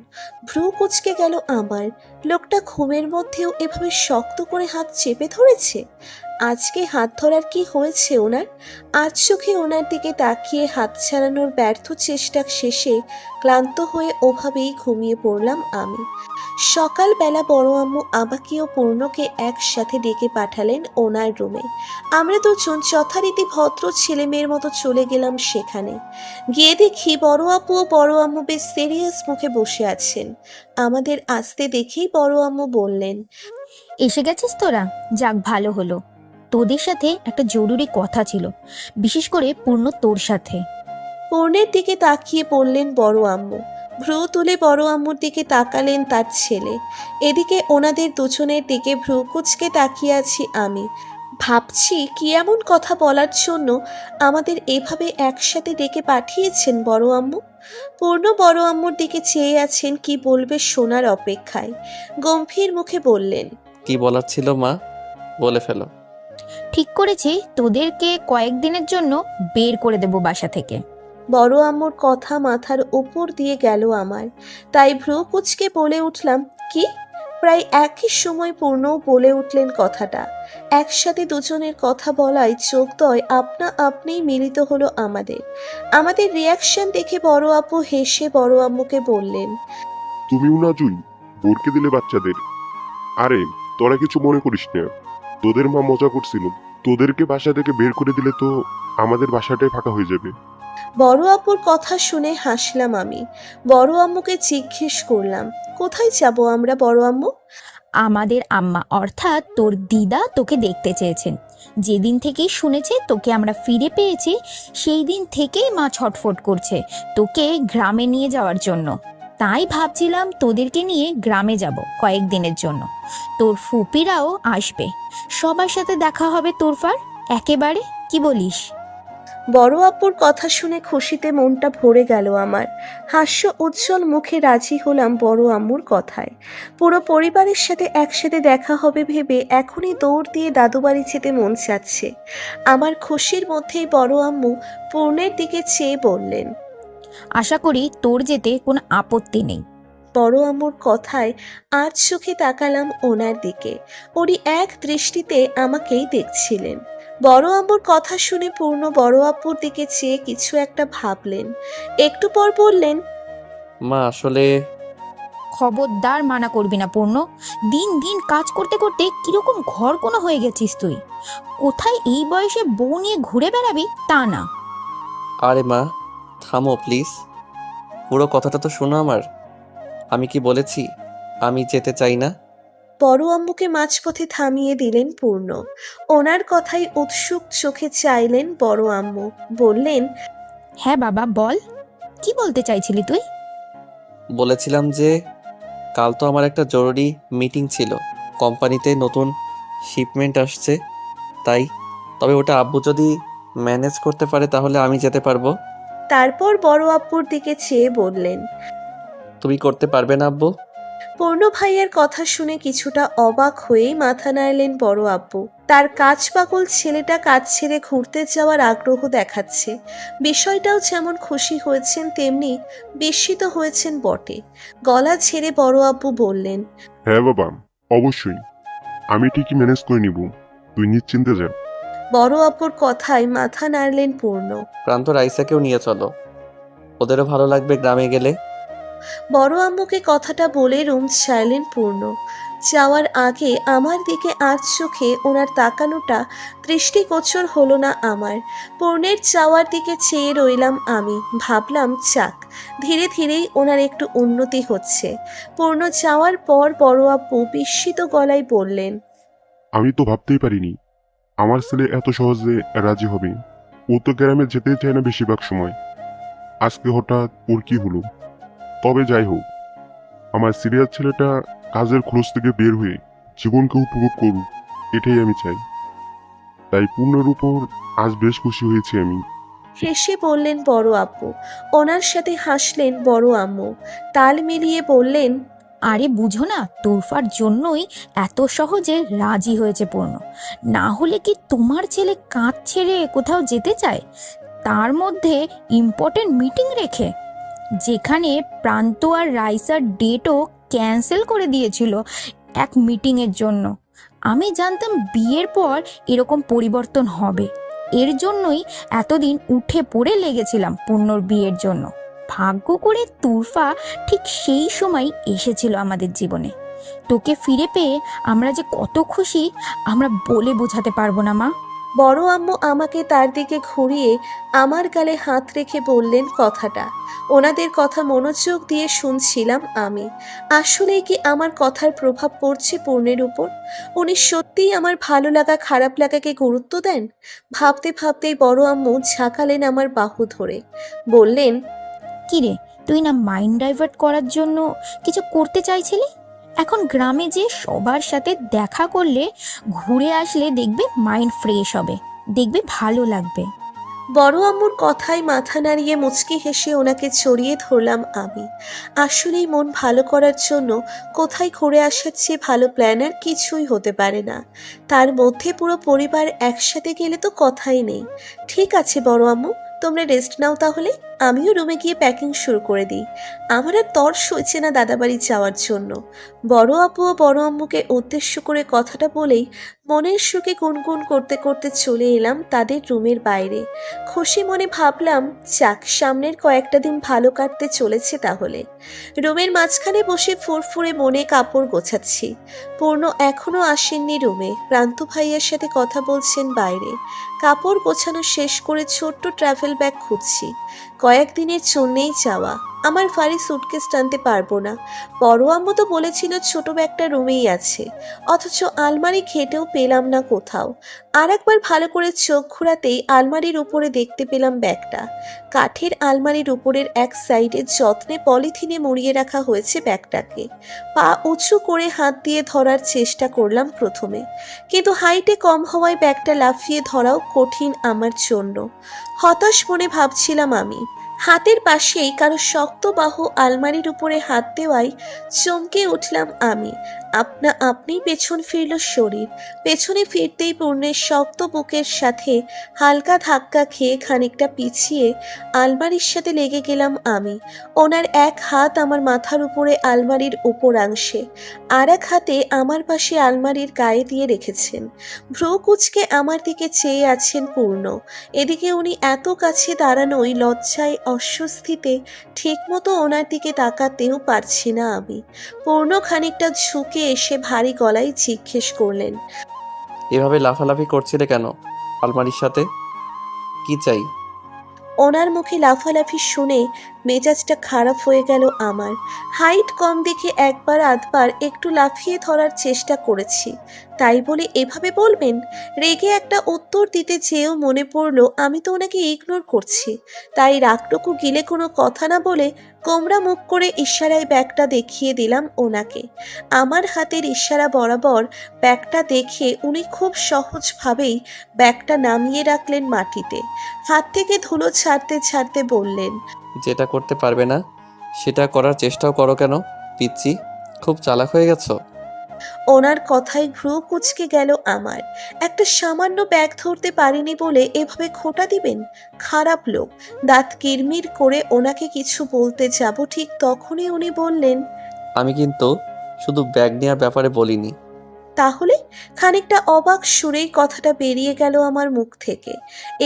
ভ্রু কুঁচকে গেল আমার। লোকটা ঘুমের মধ্যেও এভাবে শক্ত করে হাত চেপে ধরেছে। আজকে হাত ধরার কি হয়েছে ওনার? আজ চোখে ওনার দিকে তাকিয়ে হাত ছাড়ানোর ব্যর্থ চেষ্টা শেষে ক্লান্ত হয়ে ওভাবেই ঘুমিয়ে পড়লাম আমি। সকালবেলা বড় আম্মু আমাকেও পূর্ণকে একসাথে ডেকে পাঠালেন ওনার রুমে। আমরা দুজন যথারীতি ভদ্র ছেলে মেয়ের মতো চলে গেলাম সেখানে। গিয়ে দেখি বড় আপু ও বড় আম্মু বেশ সিরিয়াস মুখে বসে আছেন। আমাদের আসতে দেখেই বড় আম্মু বললেন, এসে গেছিস তোরা? যাক, ভালো হলো। তোদের সাথে একটা জরুরি কথা ছিল, বিশেষ করে পূর্ণ তোর সাথে। পূর্ণের দিকে তাকিয়ে পড়লেন বড় আম্মু। ভ্রু তুলে বড় আম্মুর দিকে তাকালেন তার ছেলে। এদিকে ওনাদের দুজনের দিকে ভ্রু কুচকে তাকিয়ে আছি আমি। ভাবছি কি এমন কথা বলার জন্য আমাদের এভাবে একসাথে ডেকে পাঠিয়েছেন বড় আম্মু। পূর্ণ বড় আম্মুর দিকে চেয়ে আছেন কি বলবে শোনার অপেক্ষায়। গম্ভীর মুখে বললেন, কি বলার ছিল মা, বলে ফেলো। ঠিক করেছি তোদেরকে কয়েকদিনের জন্য বের করে দেব বাসা থেকে। বড় আম্মুর কথা মাথার উপর দিয়ে গেল আমার। তাই ভ্রু কুচকে বলে উঠলাম, কি? প্রায় একই সময় পূর্ণও বলে উঠলেন কথাটা। একসাথে দুজনের কথা বলায় চোখদ্বয় আপনা আপনিই মিলিত হলো আমাদের। আমাদের রিয়াকশন দেখে বড় আপু হেসে বড় আম্মুকে বললেন, তুমিও না জুই, বোরকে দিলে বাচ্চাদের। আরে তোরা কিছু মনে করিস না, তোদের মা মজা করছিল। তোদেরকে বাসা থেকে বের করে দিলে তো আমাদের বাসাটাই ফাঁকা হয়ে যাবে। বড় আপুর কথা শুনে হাসলাম আমি। বড় আম্মুকে জিজ্ঞেস করলাম, কোথায় যাব আমরা বড় আম্মু? আমাদের আম্মা অর্থাৎ তোর দিদা তোকে দেখতে চেয়েছেন। যেদিন থেকেই শুনেছে তোকে আমরা ফিরে পেয়েছি, সেই দিন থেকেই মা ছটফট করছে তোকে গ্রামে নিয়ে যাওয়ার জন্য। তাই ভাবছিলাম তোদেরকে নিয়ে গ্রামে যাব কয়েকদিনের জন্য। তোর ফুপিরাও আসবে, সবার সাথে দেখা হবে তোরফার একেবারে। কি বলিস? বড় আপুর কথা শুনে খুশিতে মনটা ভরে গেল আমার। হাস্য উজ্জ্বল মুখে রাজি হলাম বড় আম্মুর কথায়। পুরো পরিবারের সাথে একসাথে দেখা হবে ভেবে এখনই দৌড় দিয়ে দাদু বাড়ি যেতে মন চাচ্ছে আমার। খুশির মধ্যেই বড় আম্মু পূর্ণের দিকে চেয়ে বললেন, আশা করি তোর যেতে কোনো আপত্তি নেই। বড় আম্মুর কথায় আর চোখে তাকালাম ওনার দিকে। উনি এক দৃষ্টিতে আমাকেই দেখছিলেন। বড় আম্মুর কথা শুনে পূর্ণ বড় আপুর দিকে চেয়ে কিছু একটা ভাবলেন। একটু পর বললেন, মা আসলে খবরদার মানা করবি না পূর্ণ। দিন দিন কাজ করতে করতে কিরকম ঘর কোনো হয়ে গেছিস তুই। কোথায় এই বয়সে বউ নিয়ে ঘুরে বেড়াবি তা না। আরে মা থামো প্লিজ। পুরো কথাটা তো শোনো আমার। আমি কি বলেছি আমি যেতে চাই না? বড় আম্মুকে মাঝপথে থামিয়ে দিলেন পূর্ণ। ওনার কথাই উৎসুক চোখে চাইলেন বড় আম্মু। বললেন, হ্যাঁ বাবা বল, কি বলতে চাইছিলি তুই? বলেছিলাম যে কাল তো আমার একটা জরুরি মিটিং ছিল, কোম্পানিতে নতুন শিপমেন্ট আসছে তাই। তবে ওটা আব্বু যদি ম্যানেজ করতে পারে তাহলে আমি যেতে পারবো। তারপর বড় আব্বুর দিকে চেয়ে বললেন। তুমি করতে পারবে না আব্বু? পূর্ণ ভাইয়ের কথা শুনে কিছুটা অবাক হয়েই মাথা নাড়লেন বড় আব্বু। তার কাজ পাগল ছেলেটা কাজ ছেড়ে ঘুরতে যাওয়ার আগ্রহ দেখাচ্ছে। বিষয়টাও যেমন খুশি হয়েছেন তেমনি বিস্মিত হয়েছেন বটে। গলা ছেড়ে বড় আব্বু বললেন, হ্যাঁ বাবা, অবশ্যই আমি ঠিকই ম্যানেজ করে নিব, তুই নিশ্চিন্তে যা। বড় আব্বুর কথায় মাথা নাড়লেন পূর্ণ। প্রান্ত রাইসাকেও নিয়ে চলো, ওদেরও ভালো লাগবে গ্রামে গেলে। বড় আম্মুকে কথাটা বলে রুম ছাড়লেন পূর্ণ। যাওয়ার আগে আমার দিকে আঁচ চোখে ওনার তাকানোটা দৃষ্টিগোচর হলো না আমার। পূর্ণের যাওয়ার দিকে চেয়ে রইলাম আমি। ভাবলাম যাক, ধীরে ধীরেই ওনার একটু উন্নতি হচ্ছে। পূর্ণ যাওয়ার পর বড় আব্বু বিস্মিত গলায় বললেন, আমি তো ভাবতেই পারিনি আমার ছেলে এত সহজে রাজি হবে। ও তো গ্রামে যেতেই চায় না বেশিরভাগ সময়। আজকে হঠাৎ ওর কি হলো? তবে যাই হোক, আমার সিরিয়াস ছেলেটা কাজের খরচ থেকে বের হয়ে জীবনকে উপভোগ করুক, এটাই আমি চাই। তাই পূর্ণের উপর আজ বেশ খুশি হয়েছি আমি। হেসে বললেন বড় আব্বু। ওনার সাথে হাসলেন বড় আম্মু। তাল মিলিয়ে বললেন, আরে বুঝো না, তোরফার জন্যই এত সহজে রাজি হয়েছে পূর্ণ। না হলে কি তোমার ছেলে কাজ ছেড়ে কোথাও যেতে চায়, তার মধ্যে ইম্পর্টেন্ট মিটিং রেখে, যেখানে প্রান্ত আর রাইসার ডেটও ক্যান্সেল করে দিয়েছিল এক মিটিংয়ের জন্য। আমি জানতাম বিয়ের পর এরকম পরিবর্তন হবে, এর জন্যই এতদিন উঠে পড়ে লেগেছিলাম পূর্ণর বিয়ের জন্য। ভাগ্য করে তুরফা ঠিক সেই সময় এসেছিল আমাদের জীবনে। তোকে ফিরে পেয়ে আমরা যে কত খুশি আমরা বলে বোঝাতে পারবো না মা। বড় আম্মু আমাকে তার দিকে ঘুরিয়ে আমার গালে হাত রেখে বললেন কথাটা। ওনাদের কথা মনোযোগ দিয়ে শুনছিলাম আমি। আসলেই কি আমার কথার প্রভাব পড়ছে পূর্ণের উপর? উনি সত্যিই আমার ভালো লাগা খারাপ লাগাকে গুরুত্ব দেন? ভাবতে ভাবতেই বড় আম্মু ঝাঁকালেন আমার বাহু ধরে। বললেন, কিরে, তুই না মাইন্ড ডাইভার্ট করার জন্য কিছু করতে চাইছিলি? এখন গ্রামে যে সবার সাথে দেখা করলে, ঘুরে আসলে দেখবে মাইন্ড ফ্রেশ হবে, দেখবে ভালো লাগবে। বড় আম্মুর কথায় মাথা নাড়িয়ে মুচকি হেসে ওনাকে জড়িয়ে ধরলাম আমি। আসলেই মন ভালো করার জন্য কোথায় ঘুরে আসার চেয়ে ভালো প্ল্যান আর কিছুই হতে পারে না। তার মধ্যে পুরো পরিবার একসাথে গেলে তো কথাই নেই। ঠিক আছে বড় আম্মু, তোমরা রেস্ট নাও তাহলে। আমিও রুমে গিয়ে প্যাকিং শুরু করে দিই। আমার আর তর্স হয়েছে না দাদাবাড়ি যাওয়ার জন্য। বড় আপু ও বড় আম্মুকে উদ্দেশ্য করে কথাটা বলেই মনের সুখে গুনগুন করতে করতে চলে এলাম তাদের রুমের বাইরে। খুশি মনে ভাবলাম, যাক, সামনের কয়েকটা দিন ভালো কাটতে চলেছে তাহলে। রুমের মাঝখানে বসে ফুরফুরে মনে কাপড় গোছাচ্ছি। পূর্ণ এখনো আসেননি রুমে, প্রান্ত ভাইয়ের সাথে কথা বলছেন বাইরে। কাপড় গোছানো শেষ করে ছোট্ট ট্রাভেল ব্যাগ খুঁজছি। কয়েকদিনের জন্যেই যাওয়া, আমার ভারী সুটকেস টানতে পারবো না। বড় আম্মু তো বলেছিল ছোট ব্যাগটা রুমেই আছে, অথচ আলমারি ঘেটেও পেলাম না কোথাও। আর একবার ভালো করে চোখ ঘোরাতেই আলমারির উপরে দেখতে পেলাম ব্যাগটা। কাঠের আলমারির উপরের এক সাইডে যত্নে পলিথিনে মুড়িয়ে রাখা হয়েছে ব্যাগটাকে। পা উঁচু করে হাত দিয়ে ধরার চেষ্টা করলাম প্রথমে, কিন্তু হাইটে কম হওয়ায় ব্যাগটা লাফিয়ে ধরাও কঠিন আমার জন্য। হতাশ মনে ভাবছিলাম আমি। হাতের পাশেই কারো শক্ত বাহু আলমারির উপরে হাত দেওয়ায় চমকে উঠলাম আমি। আপনা আপনি পেছন ফিরল শরীর। পেছনে ফিরতেই পূর্ণের শক্ত বুকের সাথে হালকা ধাক্কা খেয়ে খানিকটা পিছিয়ে আলমারির সাথে লেগে গেলাম আমি। ওনার এক হাত আমার মাথার উপরে আলমারির উপরাংশে, আর এক হাতে আমার পাশে আলমারির গায়ে দিয়ে রেখেছেন। ভ্রু কুঁচকে আমার দিকে চেয়ে আছেন পূর্ণ। এদিকে উনি এত কাছে দাঁড়ানোই লজ্জায় অস্বস্তিতে ঠিকমতো ওনার দিকে তাকাতেও পারছি না আমি। পূর্ণ খানিকটা ঝুঁকে এসে ভারী গলায় জিজ্ঞেস করলেন, এভাবে লাফালাফি করছিলে কেন আলমারির সাথে? কি চাই? ওনার মুখে লাফালাফি শুনে মেজাজটা খারাপ হয়ে গেল আমার। হাইট কম দেখে একবার আধবার একটু লাফিয়ে ধরার চেষ্টা করেছি, তাই বলে এভাবে বলবেন? রেগে একটা উত্তর দিতে চেয়েও মনে পড়লো আমি তো ওনাকে ইগনোর করছি, তাই রাগটুকু গিলে কোনো কথা না বলে কোমরা মুখ করে ইশারায় ব্যাগটা দেখিয়ে দিলাম ওনাকে। আমার হাতের ইশারা বরাবর ব্যাগটা দেখে উনি খুব সহজভাবেই ব্যাগটা নামিয়ে রাখলেন মাটিতে। হাত থেকে ধুলো ছাড়তে ছাড়তে বললেন, যেটা করতে পারবে না সেটা করার চেষ্টাও করো কেন পিচ্চি? খুব চালাক হয়ে গেছো। ওনার কথায় ভ্রু কুঁচকে গেল আমার। একটা সামান্য ব্যাগ ধরতে পারিনি বলে এভাবে খোঁটা দিবেন? খারাপ লোক। দাঁত কিরমির করে ওনাকে কিছু বলতে যাব, ঠিক তখনই উনি বললেন, আমি কিন্তু শুধু ব্যাগ নেওয়ার ব্যাপারে বলিনি। তাহলে? খানিকটা অবাক সুরেই কথাটা বেরিয়ে গেল আমার মুখ থেকে।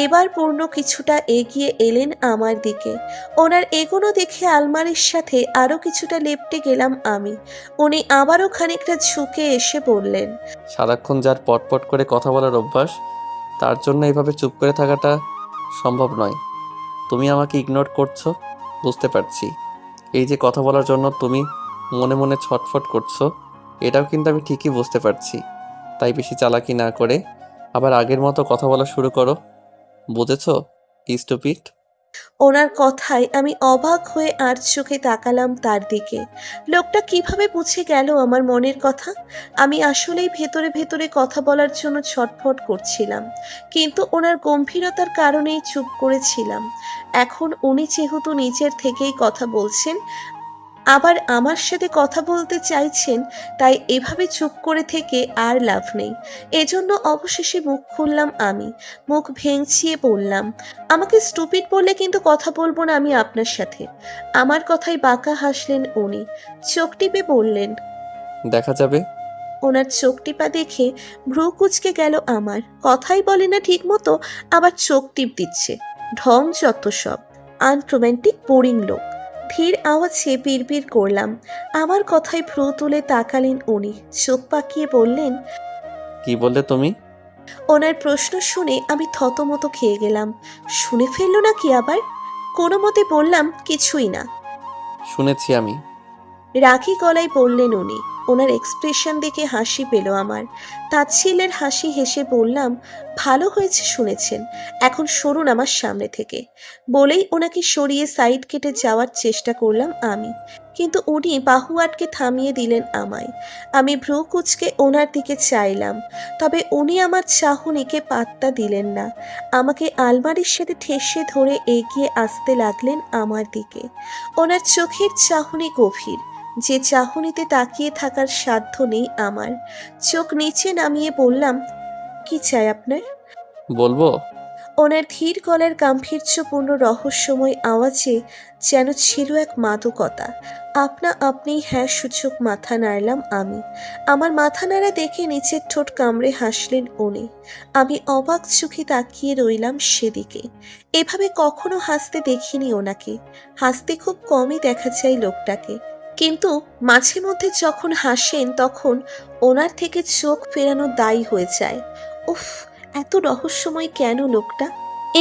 এবার পূর্ণ কিছুটা এগিয়ে এলেন আমার দিকে। ওনার এগোনো দেখে আলমারির সাথে আরও কিছুটা লেপটে গেলাম আমি। উনি আবারও খানিকটা ঝুঁকে এসে বললেন, সারাক্ষণ যার পটপট করে কথা বলার অভ্যাস, তার জন্য এইভাবে চুপ করে থাকাটা সম্ভব নয়। তুমি আমাকে ইগনোর করছো বুঝতে পারছি। এই যে কথা বলার জন্য তুমি মনে মনে ছটফট করছো, এটাও কিন্তু আমি ঠিকই বুঝতে পারছি। তাই বেশি চালাকি না করে আবার আগের মতো কথা বলা শুরু করো, বুঝেছো স্টুপিড? ওনার কথায় আমি অবাক হয়ে আর চোখে তাকালাম তার দিকে। লোকটা কিভাবে বুঝে গেল আমার মনের কথা? আমি আসলেই ভেতরে ভেতরে কথা বলার জন্য ছটফট করছিলাম, কিন্তু ওনার গম্ভীরতার কারণেই চুপ করেছিলাম। এখন উনি যেহেতু নিজের থেকেই কথা বলছেন, আবার আমার সাথে কথা বলতে চাইছেন, তাই এভাবে চুপ করে থেকে আর লাভ নেই। এজন্য অবশেষে মুখ খুললাম আমি। মুখ ভেঙচিয়ে বললাম, আমাকে স্টুপিড বললে কিন্তু কথা বলবো না আমি আপনার সাথে। আমার কথায় বাঁকা হাসলেন উনি। চোখ টিপে বললেন, দেখা যাবে। ওনার চোখ টিপা দেখে ভ্রু কুঁচকে গেল আমার। কথাই বলে না ঠিক মতো, আবার চোখ টিপ দিচ্ছে। ঢং যত সব। আনরোম্যান্টিক বোরিং লোক। ধীর আওয়াজে বিড়বিড় করলাম। আমার কথায় ভ্রু তুলে তাকালেন উনি। চোখ পাকিয়ে বললেন, কি বললে তুমি? ওনার প্রশ্ন শুনে আমি থতমত খেয়ে গেলাম। শুনে ফেললো নাকি আবার? কোনো মতে বললাম, কিছুই না। শুনেছি আমি। রাগী গলায় বললেন উনি। ওনার এক্সপ্রেশন দেখে হাসি পেল আমার। তাচ্ছিল্যের হাসি হেসে বললাম, ভালো হয়েছে শুনেছেন, এখন সরুন আমার সামনে থেকে। বলেই ওনাকে সরিয়ে সাইড কেটে যাওয়ার চেষ্টা করলাম আমি, কিন্তু উনি বাহু আটকে থামিয়ে দিলেন আমায়। আমি ভ্রু কুঁচকে ওনার দিকে চাইলাম, তবে উনি আমার চাহনিকে পাত্তা দিলেন না। আমাকে আলমারির সাথে ঠেসে ধরে এগিয়ে আসতে লাগলেন আমার দিকে। ওনার চোখের চাহনি গভীর, যে চাহনিতে তাকিয়ে থাকার সাধ্য নেই আমার। চোখ নিচে নামিয়ে বললাম, কি চাই আপনার? বলবো? ওনার ধীর গলার গাম্ভীর্যপূর্ণ রহস্যময় আওয়াজে যেন ছিল এক মাদকতা। আপনা আপনি হ্যাঁ সূচক মাথা নাড়লাম আমি। আমার মাথা নাড়া দেখে নিচের ঠোঁট কামড়ে হাসলেন উনি। আমি অবাক চোখে তাকিয়ে রইলাম সেদিকে। এভাবে কখনো হাসতে দেখিনি ওনাকে। হাসতে খুব কমই দেখা যায় লোকটাকে, কিন্তু মাঝে মধ্যে যখন হাসেন তখন ওনার থেকে চোখ ফেরানো দায়ী হয়ে যায়। উফ, এত রহস্যময় কেন লোকটা?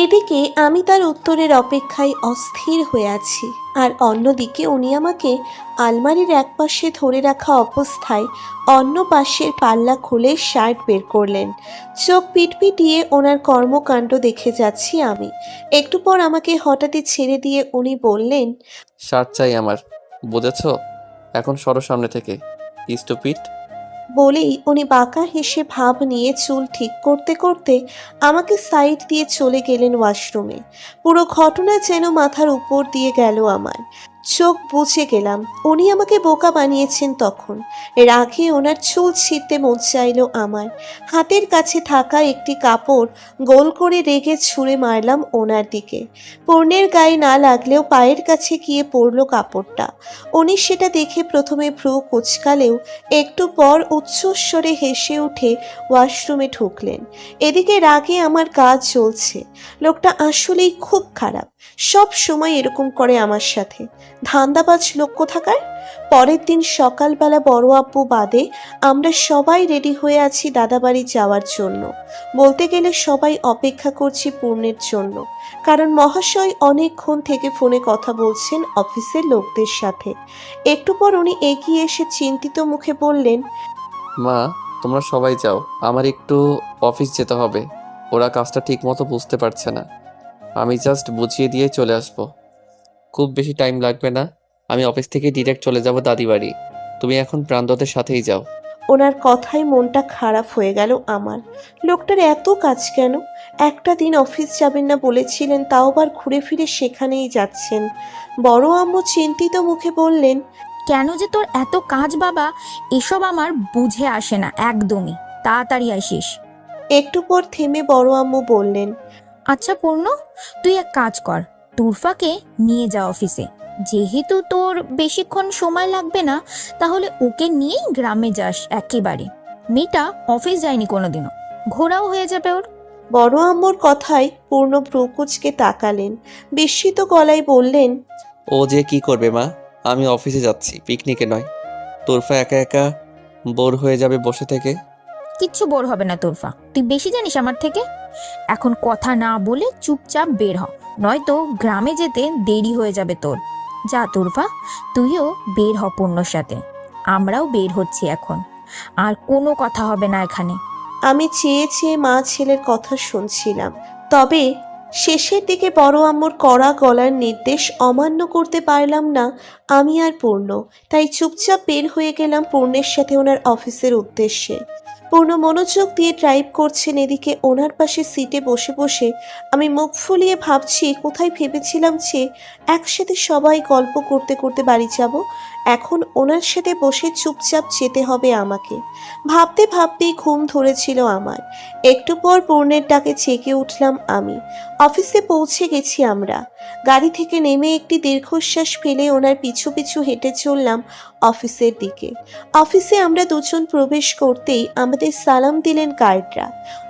এদিকে আমি তার উত্তরের অপেক্ষায় অস্থির হয়ে আছি, আর অন্যদিকে উনি আমাকে আলমারির এক পাশে ধরে রাখা অবস্থায় অন্য পাশের পাল্লা খুলে শার্ট বের করলেন। চোখ পিটপিটিয়ে ওনার কর্মকাণ্ড দেখে যাচ্ছি আমি। একটু পর আমাকে হঠাৎই ছেড়ে দিয়ে উনি বললেন, শার্ট চাই আমার, বুঝেছো? এখন সরো সামনে থেকে স্টুপিড। বলেই উনি বাঁকা হেসে ভাব নিয়ে চুল ঠিক করতে করতে আমাকে সাইড দিয়ে চলে গেলেন ওয়াশরুমে। পুরো ঘটনা যেন মাথার উপর দিয়ে গেল আমার। চোখ বুজে গেলাম। উনি আমাকে বোকা বানিয়েছেন তখন। রাগে ওনার চুল ছিঁড়তে মন চাইল আমার। হাতের কাছে থাকা একটি কাপড় গোল করে রেগে ছুঁড়ে মারলাম ওনার দিকে। পূর্ণের গায়ে না লাগলেও পায়ের কাছে গিয়ে পড়ল কাপড়টা। উনি সেটা দেখে প্রথমে ভ্রু কুঁচকালেও একটু পর উচ্চস্বরে হেসে উঠে ওয়াশরুমে ঢুকলেন। এদিকে রাগে আমার কাজ চলছে। লোকটা আসলেই খুব খারাপ, সব সময় এরকম করে আমার সাথে। ধান্দাবাজ লোক কোথাকার। পরের দিন সকালবেলা বড় আব্বু বাদে আমরা সবাই রেডি হয়ে আছি দাদাবাড়ি যাওয়ার জন্য। বলতে গেলে সবাই অপেক্ষা করছি পূর্ণের জন্য, কারণ মহাশয় অনেকক্ষণ থেকে ফোনে কথা বলছেন অফিসের লোকদের সাথে। একটু পর উনি এগিয়ে এসে চিন্তিত মুখে বললেন, মা, তোমরা সবাই যাও, আমার একটু অফিস যেতে হবে। ওরা কাজটা ঠিক মতো বুঝতে পারছে না, আমি জাস্ট বুঝিয়ে দিয়ে চলে আসবো। খুব বেশি টাইম লাগবে না, আমি অফিস থেকে ডিরেক্ট চলে যাব দাদি বাড়ি। তুমি এখন প্রান্তদের সাথেই যাও। ওনার কথায় মনটা খারাপ হয়ে গেল আমার। লোকটার এত কাজ কেন? একটা দিন অফিস যাবেন না বলেছিলেন, তাও আবার ঘুরে ফিরে সেখানেই যাচ্ছেন। বড় আম্মু চিন্তিত মুখে বললেন, কেন যে তোর এত কাজ বাবা, এসব আমার বুঝে আসে না একদমই। তাড়াতাড়ি আসিস। একটু পর থেমে বড় আম্মু বললেন, আচ্ছা পূর্ণ, তুই এক কাজ কর, তুরফাকে নিয়ে যা অফিসে। যেহেতু তোর বেশিক্ষণ সময় লাগবে না, তাহলে ওকে নিয়েই গ্রামে যাস একেবারে। মেয়েটা অফিস যায়নি কোনোদিনও, ঘোরাও হয়ে যাবে ওর। বড় আম্মুর কথায় পূর্ণ ভ্রুকুচকে তাকালেন, বিস্মিত গলায় বললেন, ও যে কি করবে মা, আমি অফিসে যাচ্ছি, পিকনিকে নয়। তোরফা একা একা বোর হয়ে যাবে বসে থেকে। কিচ্ছু বোর হবে না তোরফা, তুই বেশি জানিস আমার থেকে। এখন কথা না বলে চুপচাপ বের হ, নয়তো গ্রামে যেতে দেরি হয়ে যাবে তোর। যা তোরফা, তুইও বের হ পূর্ণর সাথে। আমরাও বের হচ্ছি এখন, আর কোনো কথা হবে না এখানে। আমি চেয়ে চেয়ে মা ছেলের কথা শুনছিলাম, তবে শেষের দিকে বড় আম্মুর কড়া গলার নির্দেশ অমান্য করতে পারলাম না আমি আর পূর্ণ। তাই চুপচাপ বের হয়ে গেলাম পূর্ণের সাথে ওনার অফিসের উদ্দেশ্যে। পূর্ণ মনোযোগ দিয়ে ড্রাইভ করছেন, এদিকে ওনার পাশে সিটে বসে বসে আমি মুখ ফুলিয়ে ভাবছি, কোথায় ভেবেছিলাম যে একসাথে সবাই গল্প করতে করতে বাড়ি যাব, এখন ওনার সাথে বসে চুপচাপ যেতে হবে আমাকে। ভাবতে ভাবতেই ঘুম ধরেছিল আমার। একটু পর পূর্ণের ডাকে জেগে উঠলাম আমি। অফিসে পৌঁছে গেছি আমরা। গাড়ি থেকে নেমে একটি দীর্ঘশ্বাস ফেলে ওনার পিছু পিছু হেঁটে চললাম অফিসের দিকে। অফিসে আমরা দুজন প্রবেশ করতেই আমাদের সালাম দিলেন গার্ডরা।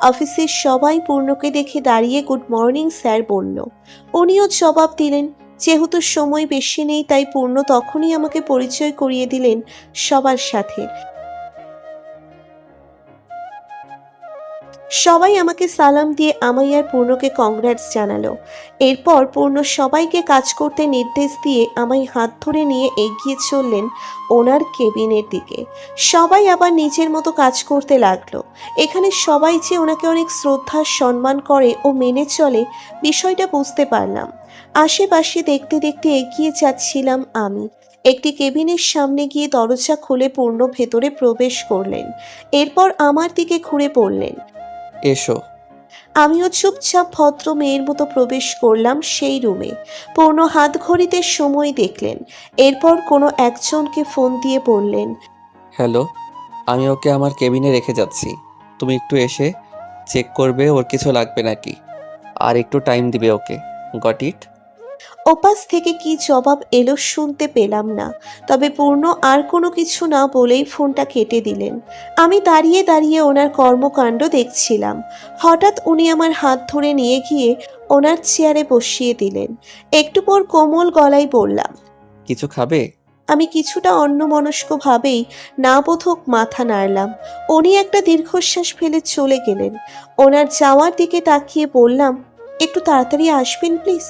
অফিসের সবাই পূর্ণকে দেখে দাঁড়িয়ে গুড মর্নিং স্যার বলল। উনিও জবাব দিলেন। যেহেতু সময় বেশি নেই, তাই পূর্ণ তখনই আমাকে পরিচয় করিয়ে দিলেন সবার সাথে। সবাই আমাকে সালাম দিয়ে আমায় আর পূর্ণকে কংগ্রাটস জানালো। এরপর পূর্ণ সবাইকে কাজ করতে নির্দেশ দিয়ে আমায় হাত ধরে নিয়ে এগিয়ে চললেন ওনার কেবিনের দিকে। সবাই আবার নিজের মতো কাজ করতে লাগলো। এখানে সবাই যে ওনাকে অনেক শ্রদ্ধা সম্মান করে ও মেনে চলে, বিষয়টা বুঝতে পারলাম। আশেপাশে দেখতে দেখতে এগিয়ে যাচ্ছিলাম আমি। একটি কেবিনের সামনে গিয়ে দরজা খুলে পূর্ণ ভেতরে প্রবেশ করলেন। এরপর আমার দিকে ঘুরে পড়লেন। এসো। আমিও চুপচাপ ভদ্র মেয়ের মতো প্রবেশ করলাম সেই রুমে। পূর্ণ হাত ঘড়িতে সময় দেখলেন, এরপর কোনো একজনকে ফোন দিয়ে বললেন, হ্যালো, আমি ওকে আমার কেবিনে রেখে যাচ্ছি, তুমি একটু এসে চেক করবে ওর কিছু লাগবে নাকি, আর একটু টাইম দিবে ওকে। Got it? ওপাশ থেকে কি জবাব এলো শুনতে পেলাম না, তবে পূর্ণ আর কোনো কিছু না বলেই ফোনটা কেটে দিলেন। আমি দাঁড়িয়ে দাঁড়িয়ে ওনার কর্মকাণ্ড দেখছিলাম। হঠাৎ উনি আমার হাত ধরে নিয়ে গিয়ে ওনার চেয়ারে বসিয়ে দিলেন। একটু পর কোমল গলায় বললাম, কিছু খাবে? আমি কিছুটা অন্যমনস্কভাবেই না বোধক মাথা নাড়লাম। উনি একটা দীর্ঘশ্বাস ফেলে চলে গেলেন। ওনার যাওয়ার দিকে তাকিয়ে বললাম, একটু তাড়াতাড়ি আসবেন প্লিজ।